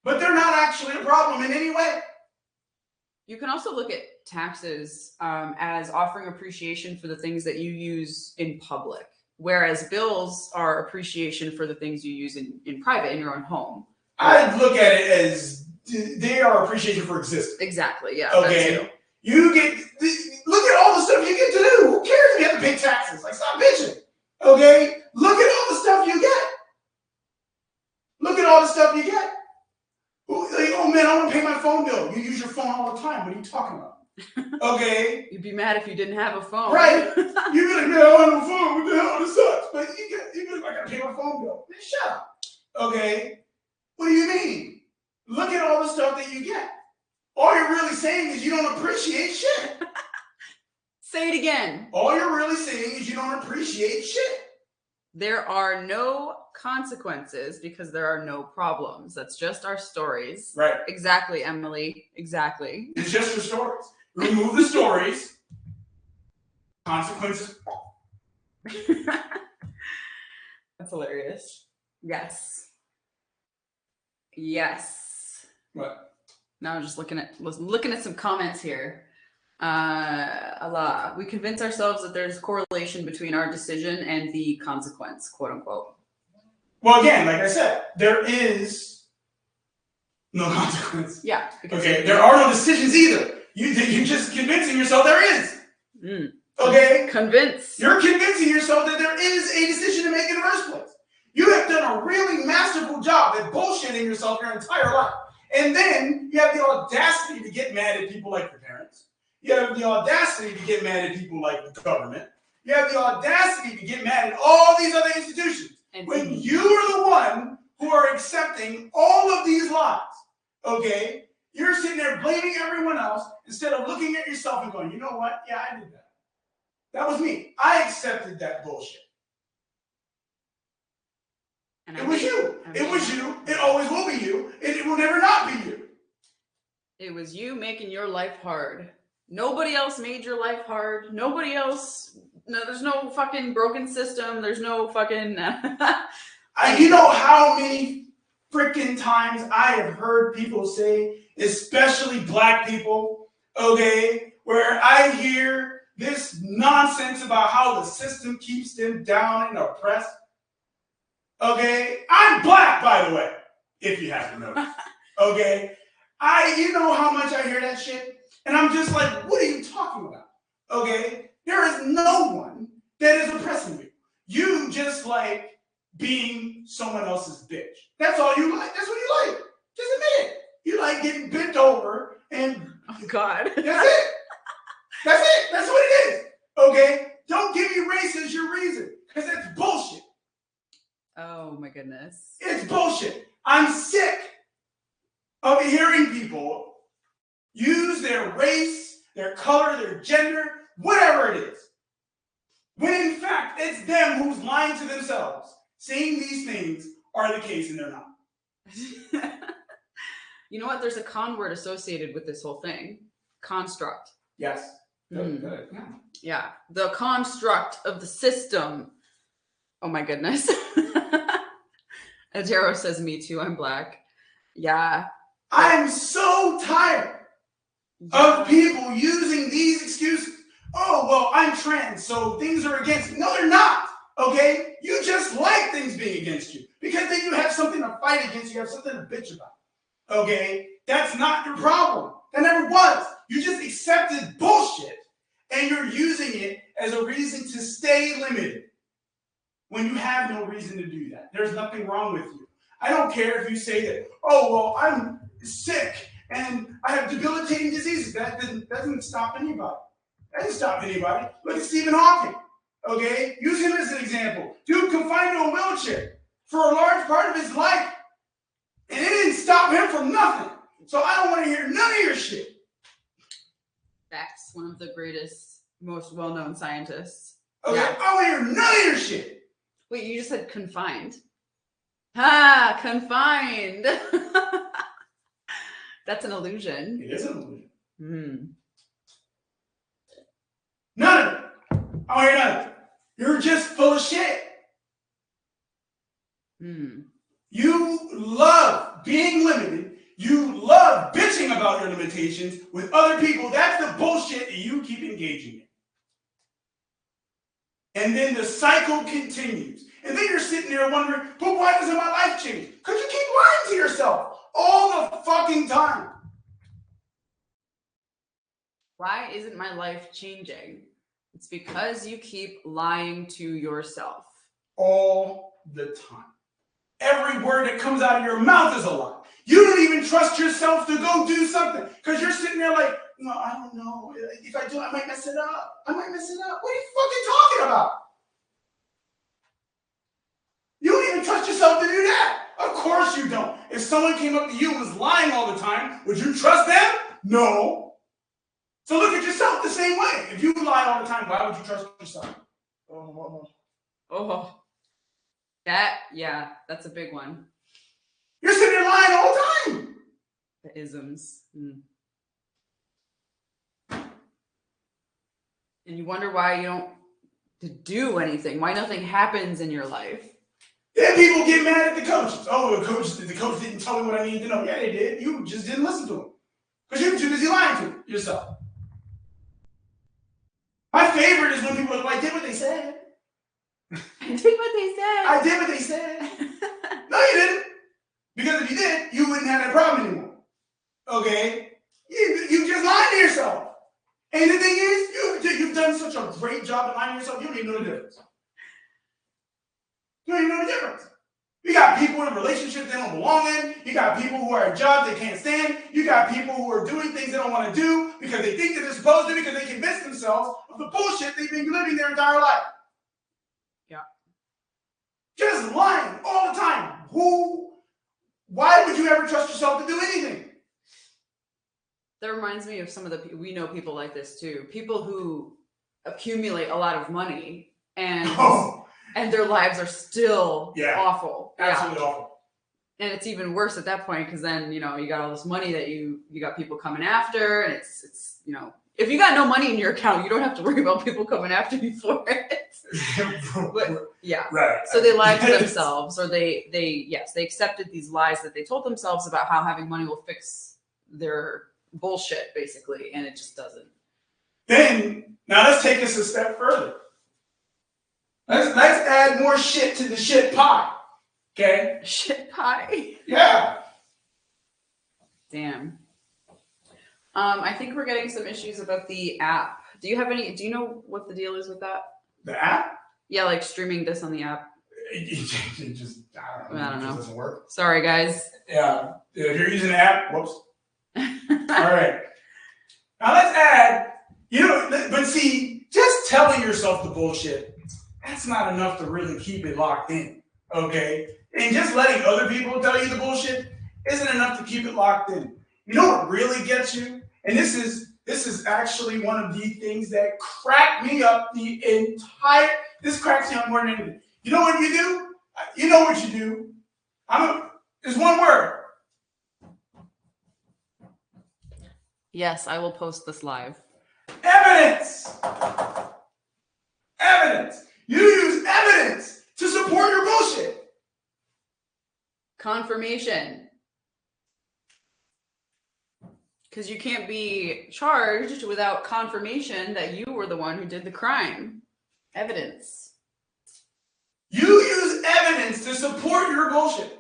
But they're not actually a problem in any way. You can also look at taxes as offering appreciation for the things that you use in public, whereas bills are appreciation for the things you use in private, in your own home. I look at it as they are appreciation for existence. Exactly, yeah. Okay. You get, look at all the stuff you get to do. Who cares if you have to pay taxes? Like, stop bitching. Okay? Look at all the stuff you get. Look at all the stuff you get. Like, oh man, I want to pay my phone bill. You use your phone all the time. What are you talking about? Okay. You'd be mad if you didn't have a phone. Right. You'd be like, man, I don't have a phone. What the hell? This sucks. But you'd be like, I gotta pay my phone bill. Man, shut up. Okay. What do you mean? Look at all the stuff that you get. All you're really saying is you don't appreciate shit. Say it again. All you're really saying is you don't appreciate shit. There are no consequences because there are no problems. That's just our stories. Right. Exactly, Emily. Exactly. It's just your stories. Remove the stories. Consequences. That's hilarious. Yes. Yes. What? Now I'm just looking at some comments here. We convince ourselves that there's correlation between our decision and the consequence, quote unquote. Well, again, like I said, there is no consequence. Yeah. Okay. There are no decisions either. You're just convincing yourself there is. Okay. Convince. You're convincing yourself that there is a decision to make in the first place. You have done a really masterful job at bullshitting yourself your entire life. And then you have the audacity to get mad at people like your parents. You have the audacity to get mad at people like the government. You have the audacity to get mad at all these other institutions. When you are the one who are accepting all of these lies, okay? You're sitting there blaming everyone else instead of looking at yourself and going, you know what? Yeah, I did that. That was me. I accepted that bullshit. It was you. It was you. It always will be you. And it will never not be you. It was you making your life hard. Nobody else made your life hard. Nobody else. No, there's no fucking broken system. There's no fucking. You know how many freaking times I have heard people say, especially black people, okay, where I hear this nonsense about how the system keeps them down and oppressed. Okay, I'm black, by the way, if you haven't noticed. Okay, you know how much I hear that shit, and I'm just like, what are you talking about? Okay, there is no one that is oppressing you. You just like being someone else's bitch. That's all you like. That's what you like. Just admit it. You like getting bent over and. Oh God. That's it. That's it. That's what it is. Okay, don't give me race as your reason, because that's bullshit. Oh my goodness. It's bullshit. I'm sick of hearing people use their race, their color, their gender, whatever it is. When in fact, it's them who's lying to themselves, saying these things are the case and they're not. You know what? There's a con word associated with this whole thing. Construct. Yes. Good, good. Yeah. Yeah. The construct of the system. Oh my goodness. Adero says, me too, I'm black. Yeah. I'm so tired of people using these excuses. Oh, well, I'm trans, so things are against me. No, they're not. Okay? You just like things being against you because then you have something to fight against. You have something to bitch about. Okay? That's not your problem. That never was. You just accepted bullshit and you're using it as a reason to stay limited when you have no reason to do that. There's nothing wrong with you. I don't care if you say that, oh, well, I'm sick and I have debilitating diseases. That doesn't stop anybody. That doesn't stop anybody. Look at Stephen Hawking. Okay? Use him as an example. Dude confined to a wheelchair for a large part of his life. And it didn't stop him from nothing. So I don't want to hear none of your shit. That's one of the greatest, most well-known scientists. Okay? Yeah. I don't want to hear none of your shit. Wait, you just said confined. Ah, confined. That's an illusion. It is an illusion. Hmm. None of it. I don't hear none of it. You're just full of shit. Hmm. You love being limited. You love bitching about your limitations with other people. That's the bullshit that you keep engaging in. And then the cycle continues. And then you're sitting there wondering, but why doesn't my life change? Because you keep lying to yourself all the fucking time. Why isn't my life changing? It's because you keep lying to yourself. All the time. Every word that comes out of your mouth is a lie. You don't even trust yourself to go do something because you're sitting there like, no, I don't know. If I do, I might mess it up. I might mess it up. What are you fucking talking about? You don't even trust yourself to do that. Of course you don't. If someone came up to you and was lying all the time, would you trust them? No. So look at yourself the same way. If you lie all the time, why would you trust yourself? Oh. That's a big one. You're sitting there lying all the time. The isms. And you wonder why you don't do anything, why nothing happens in your life. Then people get mad at the coaches. Oh, the coach didn't tell me what I needed to know. Yeah, they did. You just didn't listen to them. Because you're too busy lying to yourself. My favorite is when people are like, I did what they said. I did what they said. I did what they said. No, you didn't. Because if you did, you wouldn't have that problem anymore. Okay? You just lied to yourself. And the thing is, you've done such a great job of lying to yourself, you don't even know the difference. You don't even know the difference. You got people in relationships they don't belong in. You got people who are at jobs they can't stand. You got people who are doing things they don't want to do because they think that they're supposed to because they convince themselves of the bullshit they've been living their entire life. Yeah. Just lying all the time. Why would you ever trust yourself to do anything? That reminds me of some of we know people like this too. People who accumulate a lot of money and their lives are still awful. Absolutely awful. And it's even worse at that point because then, you got all this money that you got people coming after, and it's if you got no money in your account, you don't have to worry about people coming after you for it. But, yeah. Right. So they lied to themselves, or they accepted these lies that they told themselves about how having money will fix their bullshit, basically, and it just doesn't. Then now let's take this a step further. Let's add more shit to the shit pie. Okay? Shit pie. Yeah. Damn. I think we're getting some issues about the app. Do you know what the deal is with that? The app? Yeah, like streaming this on the app. It just, I don't know. It doesn't work. Sorry, guys. Yeah. If you're using the app, whoops. All right. Now let's add, but see, just telling yourself the bullshit, that's not enough to really keep it locked in. Okay? And just letting other people tell you the bullshit isn't enough to keep it locked in. You know what really gets you? And this is This is actually one of the things that crack me up this cracks me up more than anything. You know what you do? You know what you do. There's one word. Yes, I will post this live. Evidence. Evidence. You use evidence to support your bullshit. Confirmation. Because you can't be charged without confirmation that you were the one who did the crime. Evidence. You use evidence to support your bullshit.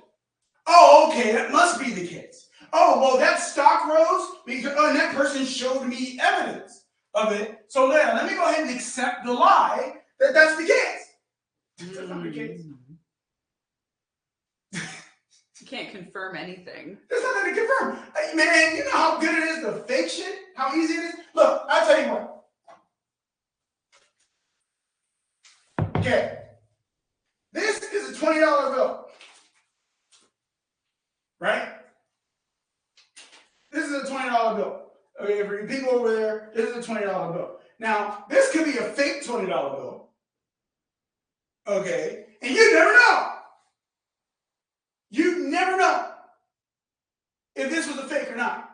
Oh, okay, that must be the case. Oh, well, that stock rose because and that person showed me evidence of it. So let me go ahead and accept the lie that that's the case. That's not the case. You can't confirm anything. There's nothing to confirm. Man, you know how good it is to fake shit? How easy it is? Look, I'll tell you what. Okay. This is a $20 bill. Right? This is a $20 bill. Okay, for you people over there, this is a $20 bill. Now, this could be a fake $20 bill. Okay? And you never know. You never know if this was a fake or not.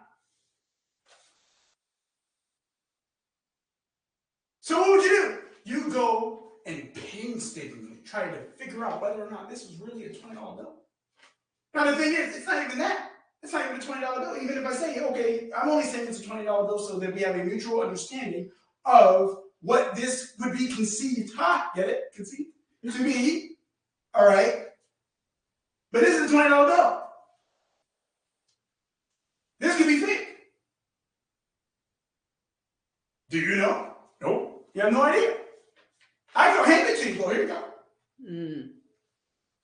So what would you do? You go and painstakingly try to figure out whether or not this was really a $20 bill. Now the thing is, it's not even that. It's not even a $20 bill. Even if I say, okay, I'm only saying it's a $20 bill so that we have a mutual understanding of what this would be conceived. Get it? Conceived? To be. All right. But this is a $20 bill. This could be fake. Do you know? Nope. You have no idea. I can hand it to you. Go, here you go.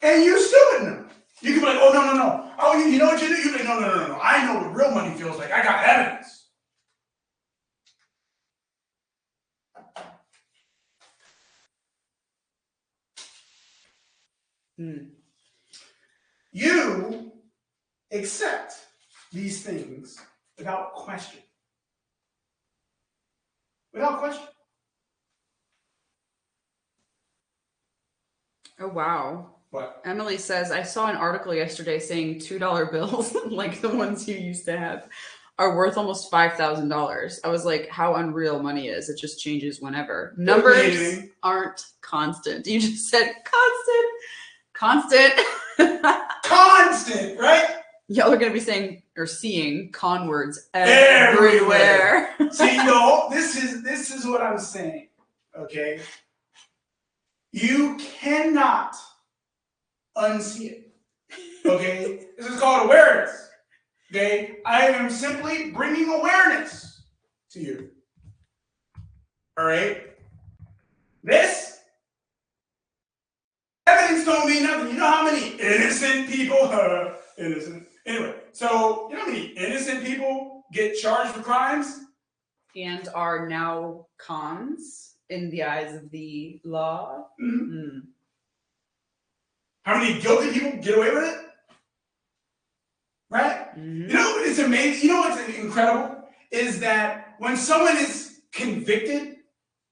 And you still wouldn't know. You could be like, oh, no. Oh, you know what you do? You'd be like, no. I know what real money feels like. I got evidence. You accept these things without question. Without question. Oh, wow. What? Emily says, I saw an article yesterday saying $2 bills, like the ones you used to have, are worth almost $5,000. I was like, how unreal money is. It just changes whenever. Numbers aren't constant. You just said constant. Constant, right? Y'all are going to be saying or seeing con words everywhere. See, no, this is what I'm saying, okay? You cannot unsee it, okay? This is called awareness, okay? I am simply bringing awareness to you, all right? This evidence don't mean nothing. You know how many innocent people are innocent? Anyway, so you know how many innocent people get charged for crimes? And are now cons in the eyes of the law. How many guilty people get away with it? Right? You know, it's amazing. You know what's incredible? Is that when someone is convicted,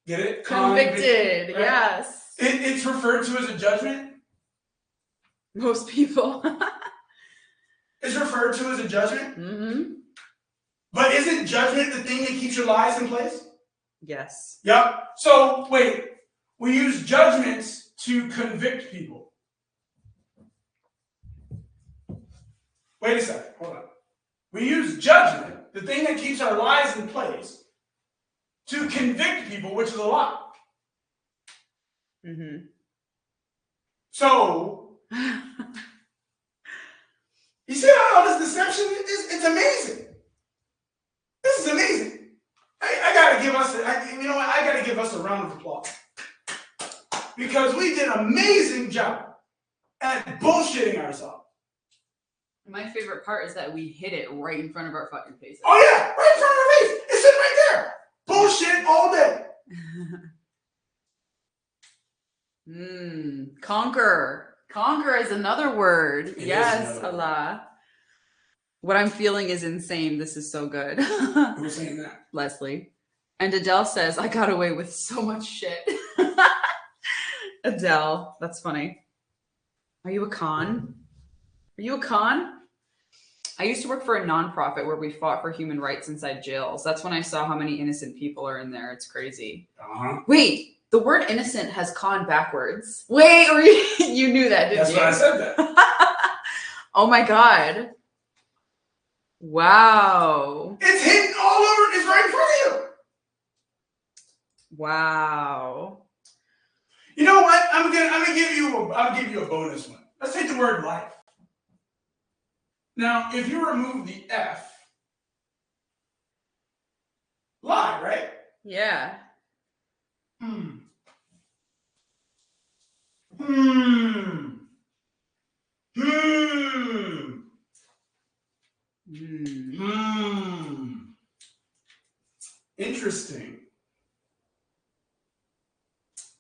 get it? Convicted, right? Yes. It's referred to as a judgment. Most people. It's referred to as a judgment. But isn't judgment the thing that keeps your lies in place? Yes. Yep. So, wait. We use judgments to convict people. Wait a second. Hold on. We use judgment, the thing that keeps our lies in place, to convict people, which is a lie. So, you see how this deception is? It's amazing. This is amazing. I gotta give us, you know what? I gotta give us a round of applause because we did an amazing job at bullshitting ourselves. My favorite part is that we hit it right in front of our fucking faces. Oh yeah, right in front of our face. It's sitting right there. Bullshit all day. Conquer. Conquer is another word. Yes, Allah. What I'm feeling is insane. This is so good. Who's saying that? Leslie. And Adele says, I got away with so much shit. Adele, that's funny. Are you a con? Are you a con? I used to work for a nonprofit where we fought for human rights inside jails. That's when I saw how many innocent people are in there. It's crazy. Uh-huh. Wait, the word innocent has con backwards. Wait, or you knew that, didn't That's you? why I said that. Oh my God. Wow. It's hidden all over. It's right in front of you. Wow. You know what? I'm gonna give you a bonus one. Let's take the word life. Now, if you remove the F, lie, right? Yeah. Hmm. Interesting.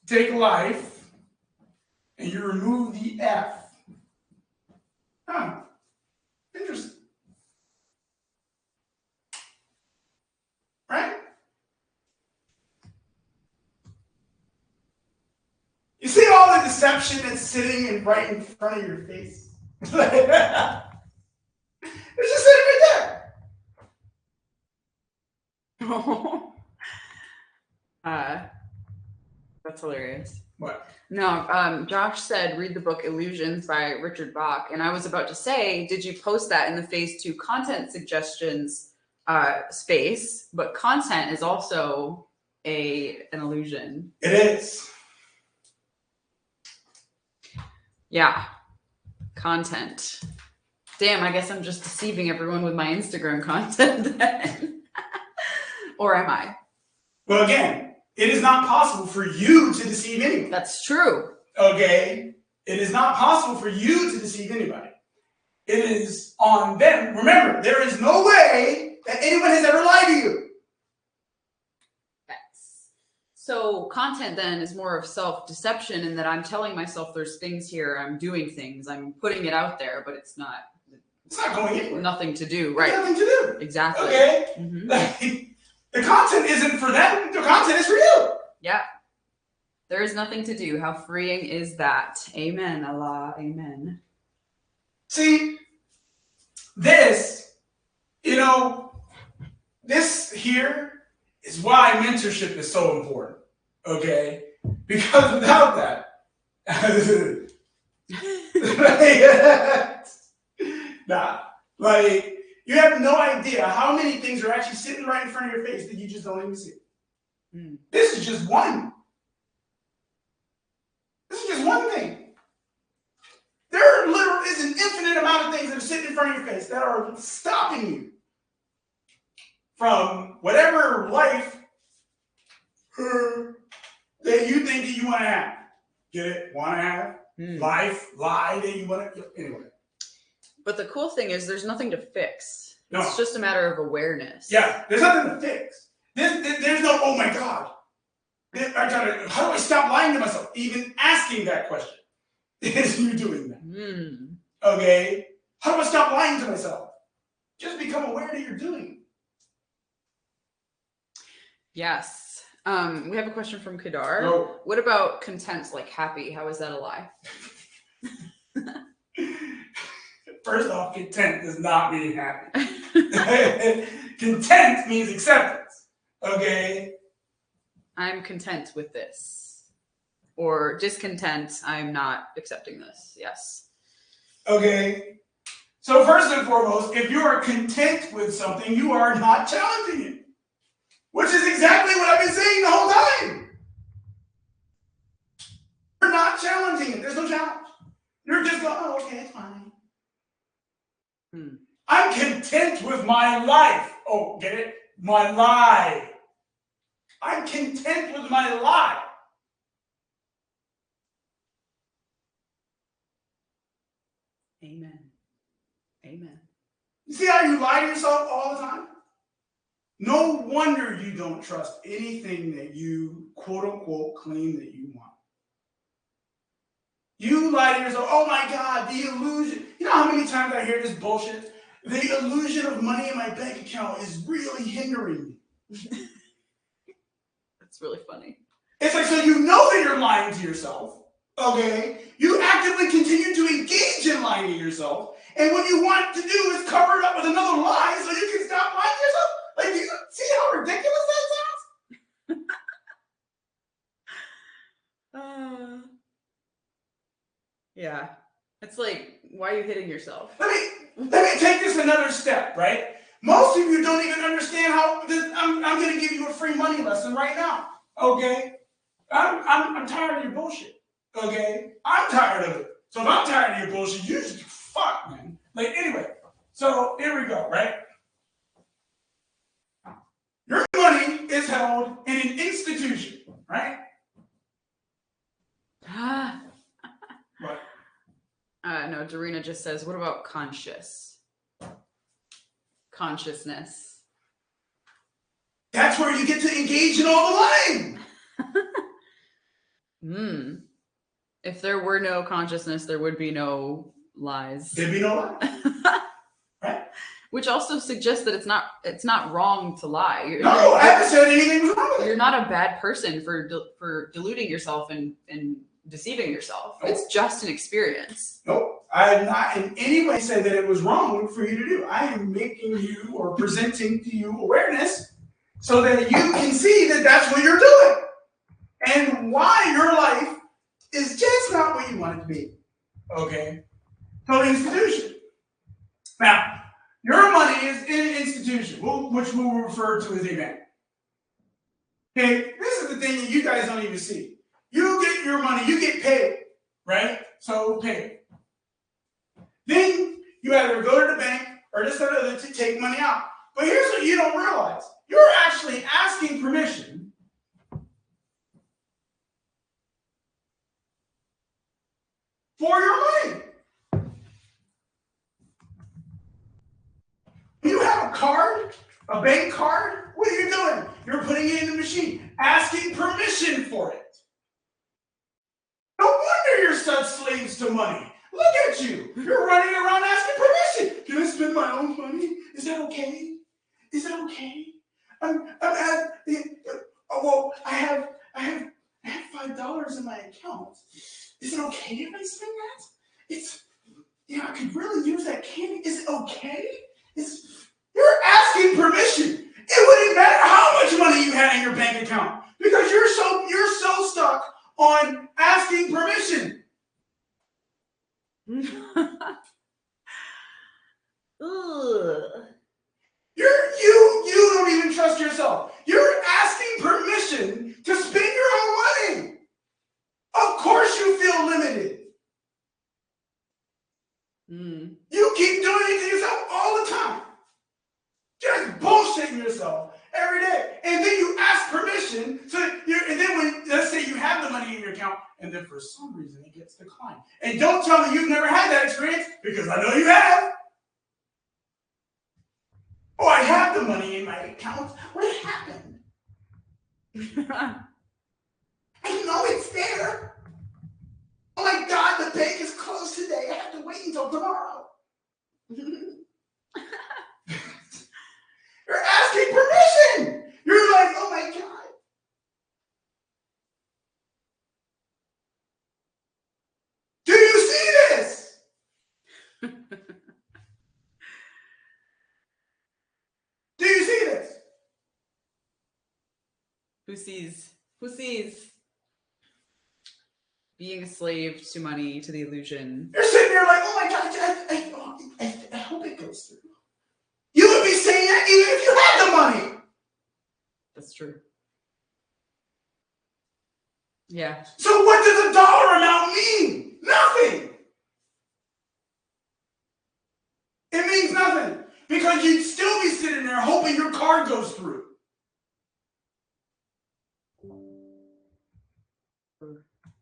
Take life and you remove the F. Huh. Interesting. Right? You see all the deception that's sitting right in front of your face? It's just sitting right there. That's hilarious. What? No, Josh said, read the book Illusions by Richard Bach. And I was about to say, did you post that in the phase 2 content suggestions space? But content is also an illusion. It is. Yeah. Content. Damn, I guess I'm just deceiving everyone with my Instagram content then. Or am I? Well, again, it is not possible for you to deceive anyone. That's true. Okay? It is not possible for you to deceive anybody. It is on them. Remember, there is no way that anyone has ever lied to you. Yes. So content then is more of self-deception in that I'm telling myself there's things here, I'm doing things, I'm putting it out there, but it's not going anywhere. Nothing to do, right? Nothing to do. Exactly. Okay? Mm-hmm. The content isn't for them. The content is for you. Yeah. There is nothing to do. How freeing is that? Amen, Allah. Amen. See, this, this here is why mentorship is so important. Okay? Because without that, you have no idea how many things are actually sitting right in front of your face that you just don't even see. This is just one. This is just one thing. There literally is an infinite amount of things that are sitting in front of your face that are stopping you from whatever life that you think that you want to have. Get it? Want to have? Life, lie that you want to. Anyway. But the cool thing is there's nothing to fix. No. It's just a matter of awareness. Yeah, there's nothing to fix. There's no, oh my God. How do I stop lying to myself? Even asking that question is you doing that. Okay? How do I stop lying to myself? Just become aware that you're doing. Yes. We have a question from Kadar. No. What about content, like happy? How is that a lie? First off, content does not mean happy. Content means acceptance. Okay? I'm content with this. Or discontent, I'm not accepting this. Yes. Okay? So first and foremost, if you are content with something, you are not challenging it. Which is exactly what I've been saying the whole time. You're not challenging it. There's no challenge. You're just going, oh, okay, it's fine. I'm content with my life. Oh, get it? My lie. I'm content with my lie. Amen. Amen. You see how you lie to yourself all the time? No wonder you don't trust anything that you, quote unquote, claim that you want. You lie to yourself, oh my God, the illusion. You know how many times I hear this bullshit? the illusion of money in my bank account is really hindering me. That's really funny. It's like, so you know that you're lying to yourself, okay? You actively continue to engage in lying to yourself, and what you want to do is cover it up with another lie so you can stop lying to yourself. Like, do you see how ridiculous that sounds? Yeah. It's like, why are you hitting yourself? Let me take this another step, right? Most of you don't even understand how this, I'm going to give you a free money lesson right now, okay? I'm tired of your bullshit, okay? I'm tired of it. So if I'm tired of your bullshit, you just fuck, man. Like, anyway, so here we go, right? Your money is held in an institution, right? What? No, Dorina just says, what about consciousness? That's where you get to engage in all the lying. If there were no consciousness, there would be no lies. There'd be no lies. Right? Which also suggests that it's not wrong to lie. No, I haven't said anything wrong with it. You're not a bad person for deluding yourself and deceiving yourself. Nope. It's just an experience. Nope. I have not in any way said that it was wrong for you to do. I am making you or presenting to you awareness so that you can see that that's what you're doing and why your life is just not what you want it to be. Okay? So the institution. Now, your money is in an institution, which we'll refer to as a bank. Okay? This is the thing that you guys don't even see. You get your money, you get paid, right? So paid. Then you either go to the bank or just to take money out. But here's what you don't realize. You're actually asking permission for your money. You have a card, a bank card. What are you doing? You're putting it in the machine, asking permission for it. No wonder you're such slaves to money. Look at you. You're running around asking permission. Can I spend my own money? Is that okay? Is that okay? Well, I have $5 in my account. Is it okay if I spend that? I could really use that candy. Is it okay? You're asking permission. It wouldn't matter how much money you had in your bank account because you're so stuck on asking permission. You don't even trust yourself. You're asking permission to spend your own money. Of course you feel limited. You keep doing it to yourself all the time. Just bullshitting yourself every day. And then you ask permission. And then when, let's say you have the money in your account, and then for some reason it gets declined. And don't tell me you've never had that experience, because I know you have. Oh, I have the money in my account. What happened? I know it's there. Oh my God, the bank is closed today. I have to wait until tomorrow. You're asking permission. You're like, oh my God. Do you see this? Do you see this? Who sees? Being a slave to money, to the illusion. You're sitting there like, oh my God, I hope it goes through. You would be saying that even if you had the money. That's true. Yeah. So what does a dollar amount mean? Nothing. It means nothing. Because you'd still be sitting there hoping your card goes through.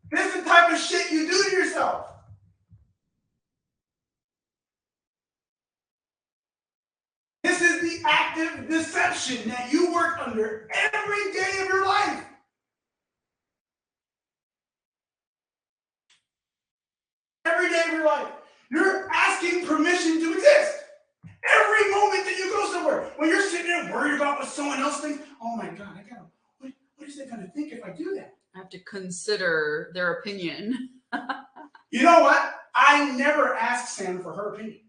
This is the type of shit you do to yourself. This is the active deception that you work under every day of your life. Every day of your life. You're asking permission to exist. someone else thinks? Oh my God, what is they going to think if I do that? I have to consider their opinion. You know what? I never ask Sam for her opinion.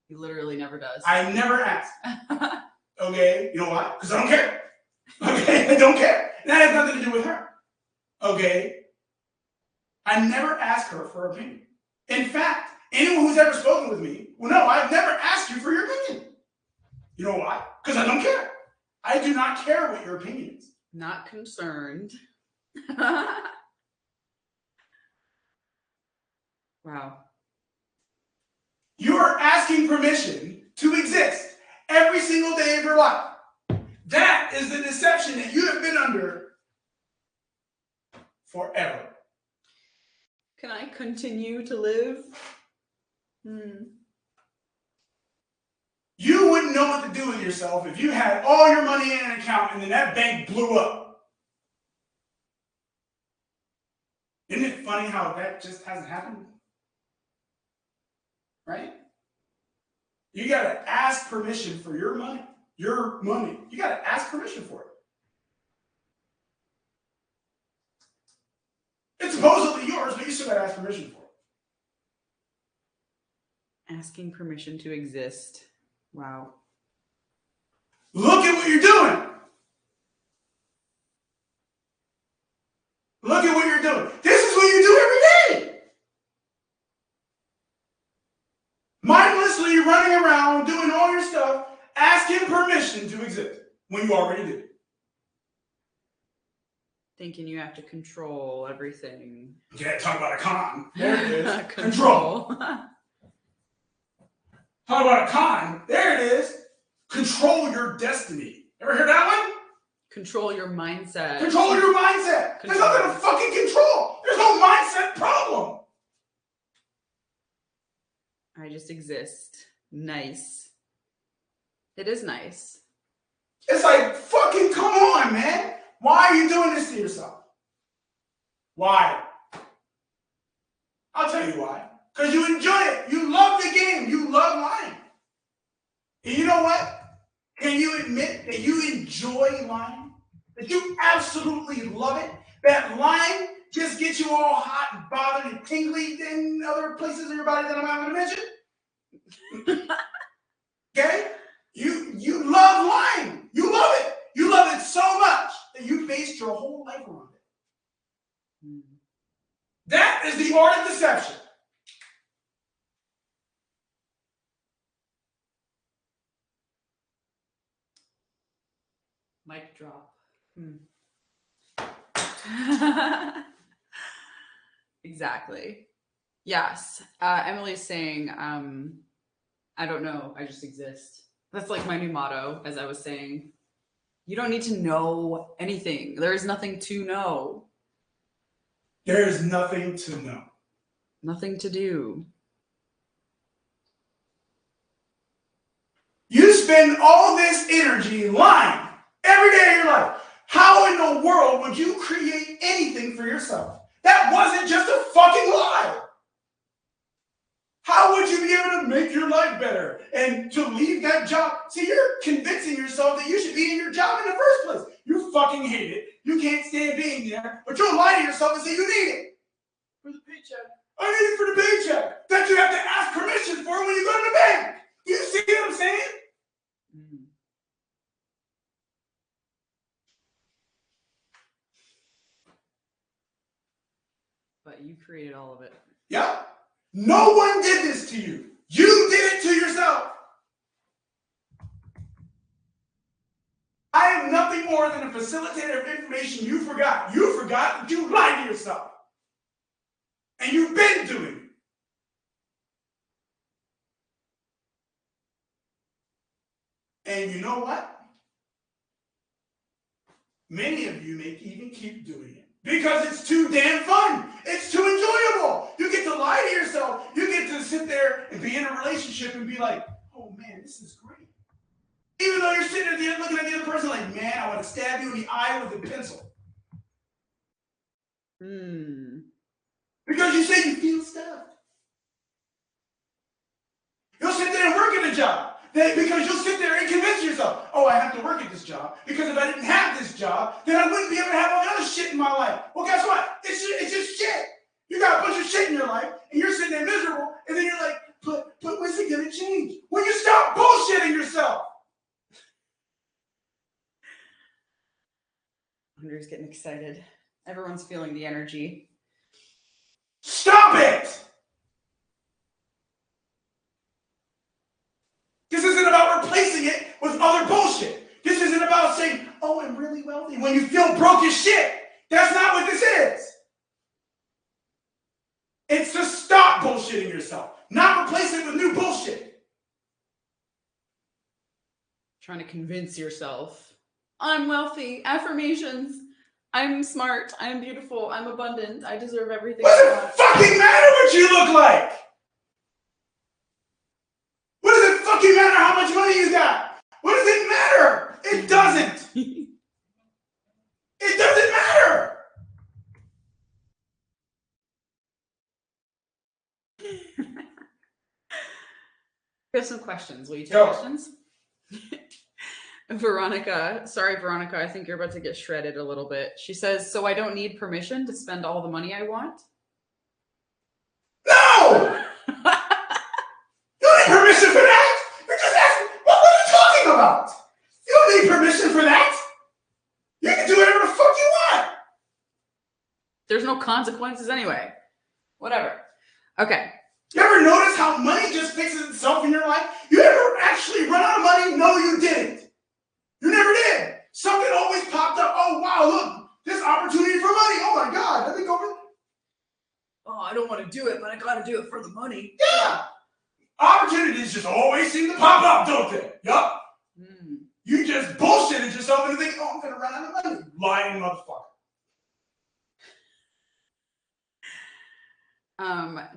He literally never does. I never ask. Okay? You know why? Because I don't care. Okay? I don't care. That has nothing to do with her. Okay? I never ask her for her opinion. In fact, anyone who's ever spoken with me will know I've never asked you for your opinion. You know why? Because I don't care. I do not care what your opinion is. Not concerned. Wow. You are asking permission to exist every single day of your life. That is the deception that you have been under forever. Can I continue to live? You wouldn't know what to do with yourself if you had all your money in an account and then that bank blew up. Isn't it funny how that just hasn't happened? Right? You got to ask permission for your money. Your money. You got to ask permission for it. It's supposedly yours, but you still got to ask permission for it. Asking permission to exist. Wow. Look at what you're doing. Look at what you're doing. This is what you do every day. Mindlessly running around, doing all your stuff, asking permission to exist when you already do. Thinking you have to control everything. Yeah, talk about a con. There it is. Control. Talk about a con. There it is. Control your destiny. Ever heard that one? Control your mindset. Control your mindset. There's nothing to fucking control. There's no mindset problem. I just exist. Nice. It is nice. It's like, fucking come on, man. Why are you doing this to yourself? Why? I'll tell you why. Because you enjoy it. You love the game. You love lying. And you know what? Can you admit that you enjoy lying? That you absolutely love it? That lying just gets you all hot and bothered and tingly in other places in your body that I'm not going to mention? Okay? You love lying. You love it. You love it so much that you based your whole life around it. That is the art of deception. Mic drop. Exactly. Yes. Emily's saying, I don't know. I just exist. That's like my new motto, as I was saying. You don't need to know anything. There is nothing to know. There is nothing to know. Nothing to do. You spend all this energy lying every day of your life. How in the world would you create anything for yourself? That wasn't just a fucking lie. How would you be able to make your life better and to leave that job? See, you're convincing yourself that you should be in your job in the first place. You fucking hate it. You can't stand being there, but you'll lie to yourself and say you need it. For the paycheck. I need it for the paycheck. That you have to ask permission for when you go to the bank. Do you see what I'm saying? But you created all of it. Yeah. No one did this to you. You did it to yourself. I am nothing more than a facilitator of information you forgot. You forgot that you lied to yourself. And you've been doing it. And you know what? Many of you may even keep doing it. Because it's too damn fun. It's too enjoyable. You get to lie to yourself. You get to sit there and be in a relationship and be like, oh man, this is great. Even though you're sitting at the end looking at the other person like, man, I want to stab you in the eye with a pencil. Because you say you feel stuff. You'll sit there and work at a job Because you'll sit there and convince yourself, oh, I have to work at this job, because if I didn't have this job, then I wouldn't be able to have all the other shit in my life. Well, guess what? It's just shit. You got a bunch of shit in your life, and you're sitting there miserable, and then you're like, but when's it gonna change? When you stop bullshitting yourself. Andrew's getting excited. Everyone's feeling the energy. Stop it! This isn't about replacing it with other bullshit. This isn't about saying, oh, I'm really wealthy when you feel broke as shit. That's not what this is. It's to stop bullshitting yourself, not replace it with new bullshit. Trying to convince yourself, I'm wealthy, affirmations, I'm smart, I'm beautiful, I'm abundant, I deserve everything. What does it fucking matter what you look like? What does it fucking matter how much money you got? What does it matter? It doesn't. It doesn't matter. We have some questions. Will you take Go. questions? Veronica, sorry, Veronica, I think you're about to get shredded a little bit. She says, so I don't need permission to spend all the money I want? No! You don't need permission for that. You're just asking, what are you talking about? You don't need permission for that. You can do whatever the fuck you want. There's no consequences anyway. Whatever. Okay. You ever notice how money just fixes itself in your life? You ever actually run out of money? No, you didn't. You never did. Something always popped up. Oh, wow, look, this opportunity for money. Oh, my God. Let me go. Oh, I don't want to do it, but I got to do it for the money. Yeah. Opportunities just always seem to pop up, don't they? Yup. You just bullshitted yourself and think, oh, I'm going to run out of money. Lying motherfucker.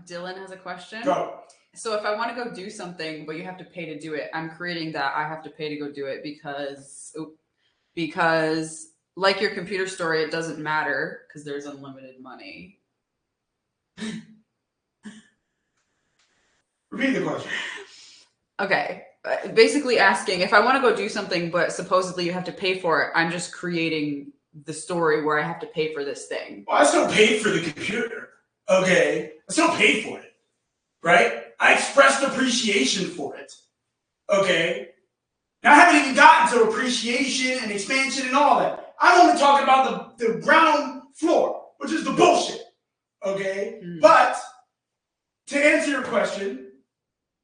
Dylan has a question. Go. So if I want to go do something, but you have to pay to do it, I'm creating that I have to pay to go do it because like your computer story, it doesn't matter because there's unlimited money. Repeat the question. Okay. Basically asking if I want to go do something, but supposedly you have to pay for it, I'm just creating the story where I have to pay for this thing. Well, I still paid for the computer. Okay. I still paid for it. Right? I expressed appreciation for it. Okay? Now, I haven't even gotten to appreciation and expansion and all that. I'm only talking about the ground floor, which is the bullshit. Okay? But to answer your question,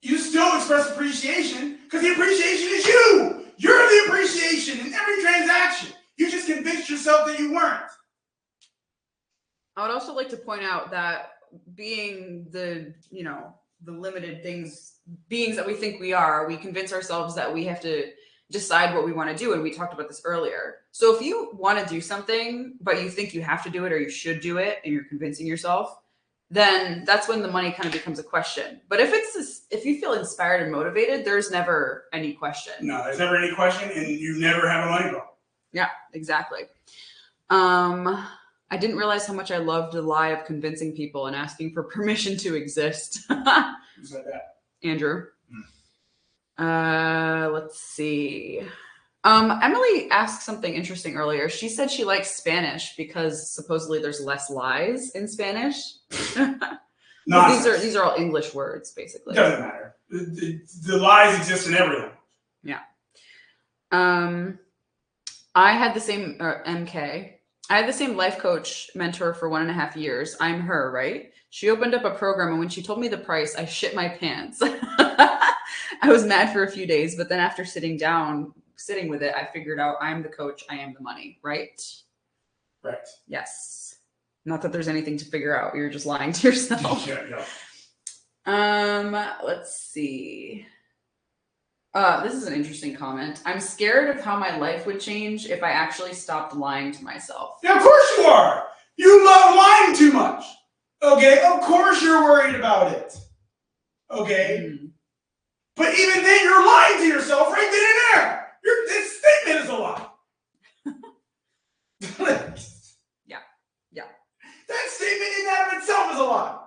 you still express appreciation because the appreciation is you. You're the appreciation in every transaction. You just convinced yourself that you weren't. I would also like to point out that being the limited beings that we think we are, we convince ourselves that we have to decide what we want to do. And we talked about this earlier. So if you want to do something, but you think you have to do it or you should do it, and you're convincing yourself, then that's when the money kind of becomes a question. But if you feel inspired and motivated, there's never any question. No, there's never any question, and you never have a money problem. Yeah, exactly. I didn't realize how much I loved the lie of convincing people and asking for permission to exist. Who said that? Andrew. Let's see. Emily asked something interesting earlier. She said she likes Spanish because supposedly there's less lies in Spanish. These are all English words, basically. Doesn't matter. The lies exist in every language. Yeah. I had the same MK. I had the same life coach mentor for 1.5 years. I'm her, right? She opened up a program, and when she told me the price, I shit my pants. I was mad for a few days, but then after sitting with it, I figured out I'm the coach, I am the money, right? Right. Yes. Not that there's anything to figure out. You're just lying to yourself. Yeah. Let's see. This is an interesting comment. I'm scared of how my life would change if I actually stopped lying to myself. Yeah, of course you are. You love lying too much. Okay, of course you're worried about it. Okay? But even then, you're lying to yourself right then and there. This statement is a lie. Yeah. That statement in and of itself is a lie.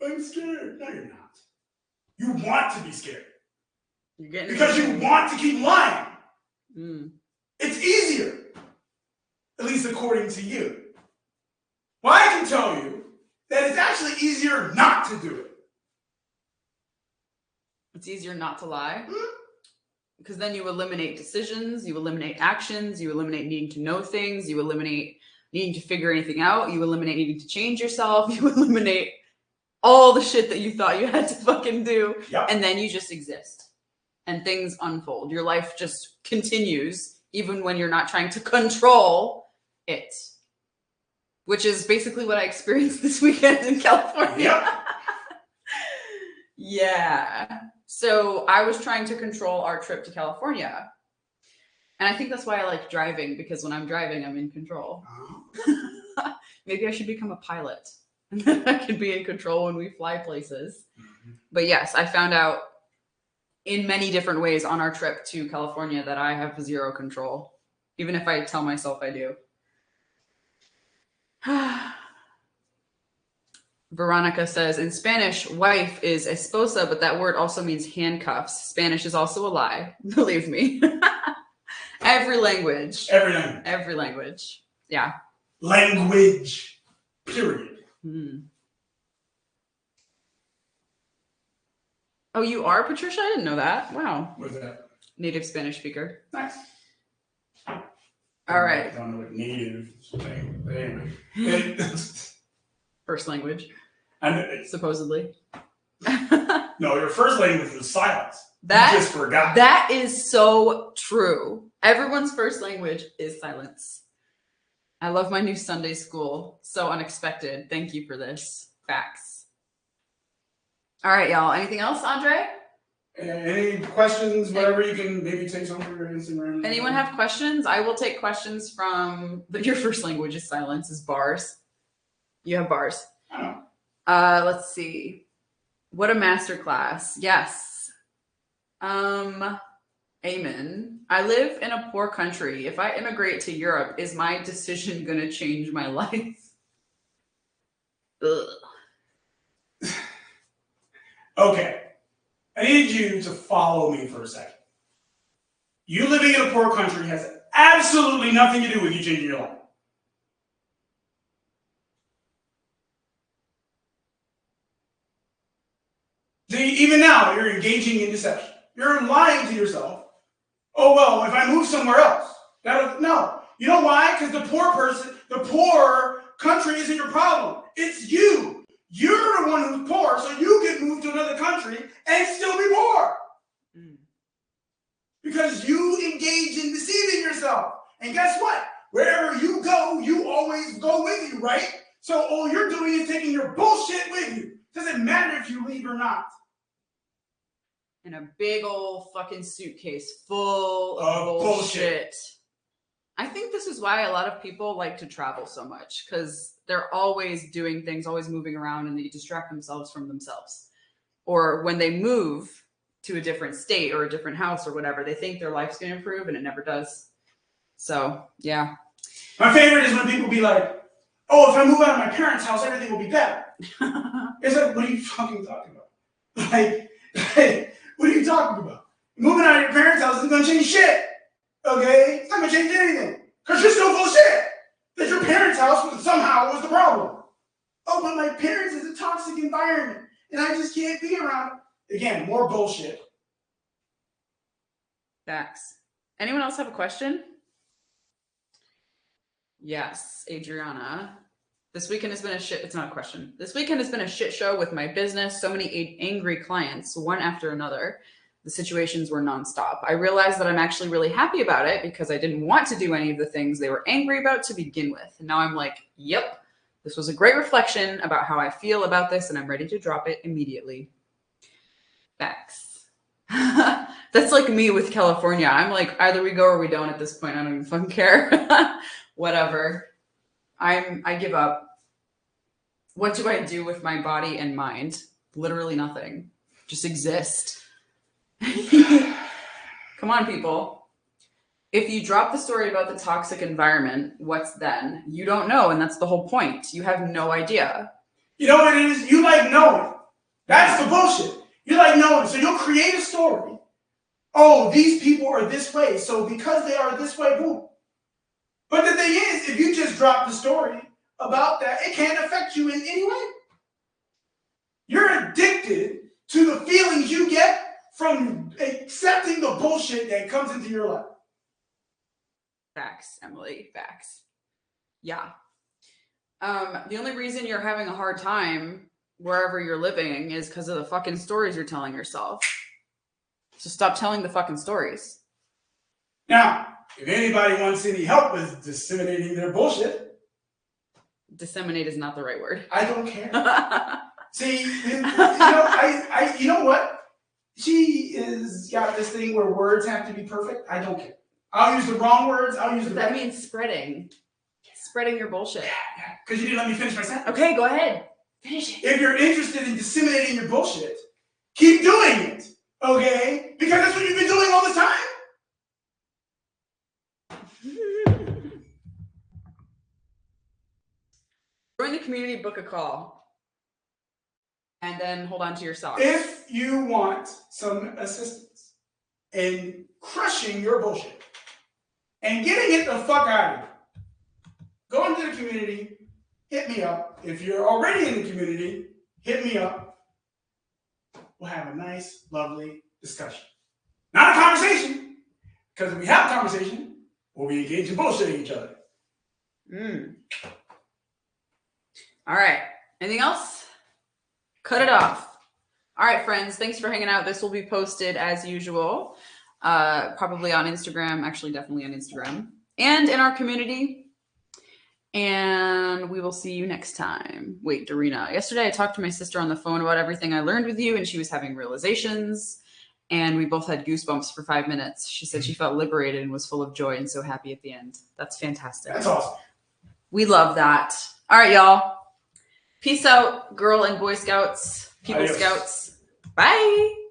I'm scared. No, you're not. You want to be scared. because you want to keep lying. Mm. It's easier, at least according to you. Well, I can tell you that it's actually easier not to do it. It's easier not to lie? Because then you eliminate decisions, you eliminate actions, you eliminate needing to know things, you eliminate needing to figure anything out, you eliminate needing to change yourself, you eliminate all the shit that you thought you had to fucking do. Yep. And then you just exist. And things unfold. Your life just continues, even when you're not trying to control it. Which is basically what I experienced this weekend in California. Yep. Yeah. So I was trying to control our trip to California. And I think that's why I like driving, because when I'm driving, I'm in control. Maybe I should become a pilot. And then I can be in control when we fly places. But yes, I found out in many different ways on our trip to California that I have zero control, even if I tell myself I do. Veronica says, in Spanish, wife is esposa, but that word also means handcuffs. Spanish is also a lie. Believe me. Every language. Every language. Every language. Yeah. Language. Period. Oh, you are, Patricia? I didn't know that. Wow. What's that? Native Spanish speaker. Nice. All right. I don't know what native thing, but anyway. First language. Supposedly. No, your first language was silence. You just forgot. That is so true. Everyone's first language is silence. I love my new Sunday school. So unexpected. Thank you for this. Facts. All right, y'all. Anything else, Andre? Any questions? Whatever, you can maybe take some for your Instagram. Anyone have questions? I will take questions from your first language is silence, is bars. You have bars. I know. Let's see. What a masterclass. Yes. Amen. I live in a poor country. If I immigrate to Europe, is my decision going to change my life? Ugh. Okay. I need you to follow me for a second. You living in a poor country has absolutely nothing to do with you changing your life. Even now, you're engaging in deception. You're lying to yourself. Oh, well, if I move somewhere else, no. You know why? Because the poor country isn't your problem. It's you. You're the one who's poor, so you can move to another country and still be poor. Because you engage in deceiving yourself. And guess what? Wherever you go, you always go with you, right? So all you're doing is taking your bullshit with you. Doesn't matter if you leave or not. In a big old fucking suitcase full of bullshit. I think this is why a lot of people like to travel so much, because they're always doing things, always moving around, and they distract themselves from themselves. Or when they move to a different state or a different house or whatever, they think their life's going to improve, and it never does. So, yeah. My favorite is when people be like, oh, if I move out of my parents' house, everything will be better. It's like, what are you fucking talking about? Like, what are you talking about? Moving out of your parents' house isn't going to change shit. Okay? It's not going to change anything. Because you're still full of shit. That your parents' house somehow was the problem. Oh, but my parents is a toxic environment. And I just can't be around it. Again, more bullshit. Facts. Anyone else have a question? Yes, Adriana. This weekend has been it's not a question. This weekend has been a shit show with my business. So many angry clients, one after another. The situations were nonstop. I realized that I'm actually really happy about it because I didn't want to do any of the things they were angry about to begin with. And now I'm like, yep, this was a great reflection about how I feel about this, and I'm ready to drop it immediately. Facts. That's like me with California. I'm like, either we go or we don't at this point. I don't even fucking care. Whatever. I give up. What do I do with my body and mind? Literally nothing. Just exist. Come on, people. If you drop the story about the toxic environment, what's then? You don't know, and that's the whole point. You have no idea. You know what it is? You like knowing. That's the bullshit. You like knowing. So you'll create a story oh, these people are this way, so because they are this way, boom. But the thing is, if you just drop the story about that, it can't affect you in any way. You're addicted to the feelings you get from accepting the bullshit that comes into your life. Facts, Emily, facts. Yeah. The only reason you're having a hard time wherever you're living is because of the fucking stories you're telling yourself. So stop telling the fucking stories. Now, if anybody wants any help with disseminating their bullshit. Disseminate is not the right word. I don't care. See, you know what? She is got this thing where words have to be perfect. I don't care. I'll use the wrong words. I'll use the that means spreading. Spreading your bullshit. Yeah. Because you didn't let me finish my sentence. Okay, go ahead. Finish it. If you're interested in disseminating your bullshit, keep doing it. Okay? Because that's what you've been doing all the time. Join the community, book a call, and then hold on to your socks. If you want some assistance in crushing your bullshit and getting it the fuck out of you, go into the community, hit me up. If you're already in the community, hit me up. We'll have a nice, lovely discussion. Not a conversation, because if we have a conversation, we'll be engaged in bullshitting each other. All right. Anything else? Cut it off. All right, friends. Thanks for hanging out. This will be posted as usual, probably on Instagram. Actually, definitely on Instagram and in our community. And we will see you next time. Wait, Dorina. Yesterday, I talked to my sister on the phone about everything I learned with you, and she was having realizations. And we both had goosebumps for 5 minutes. She said she felt liberated and was full of joy and so happy at the end. That's fantastic. That's awesome. We love that. All right, y'all. Peace out, Girl and Boy Scouts, People Scouts. Bye.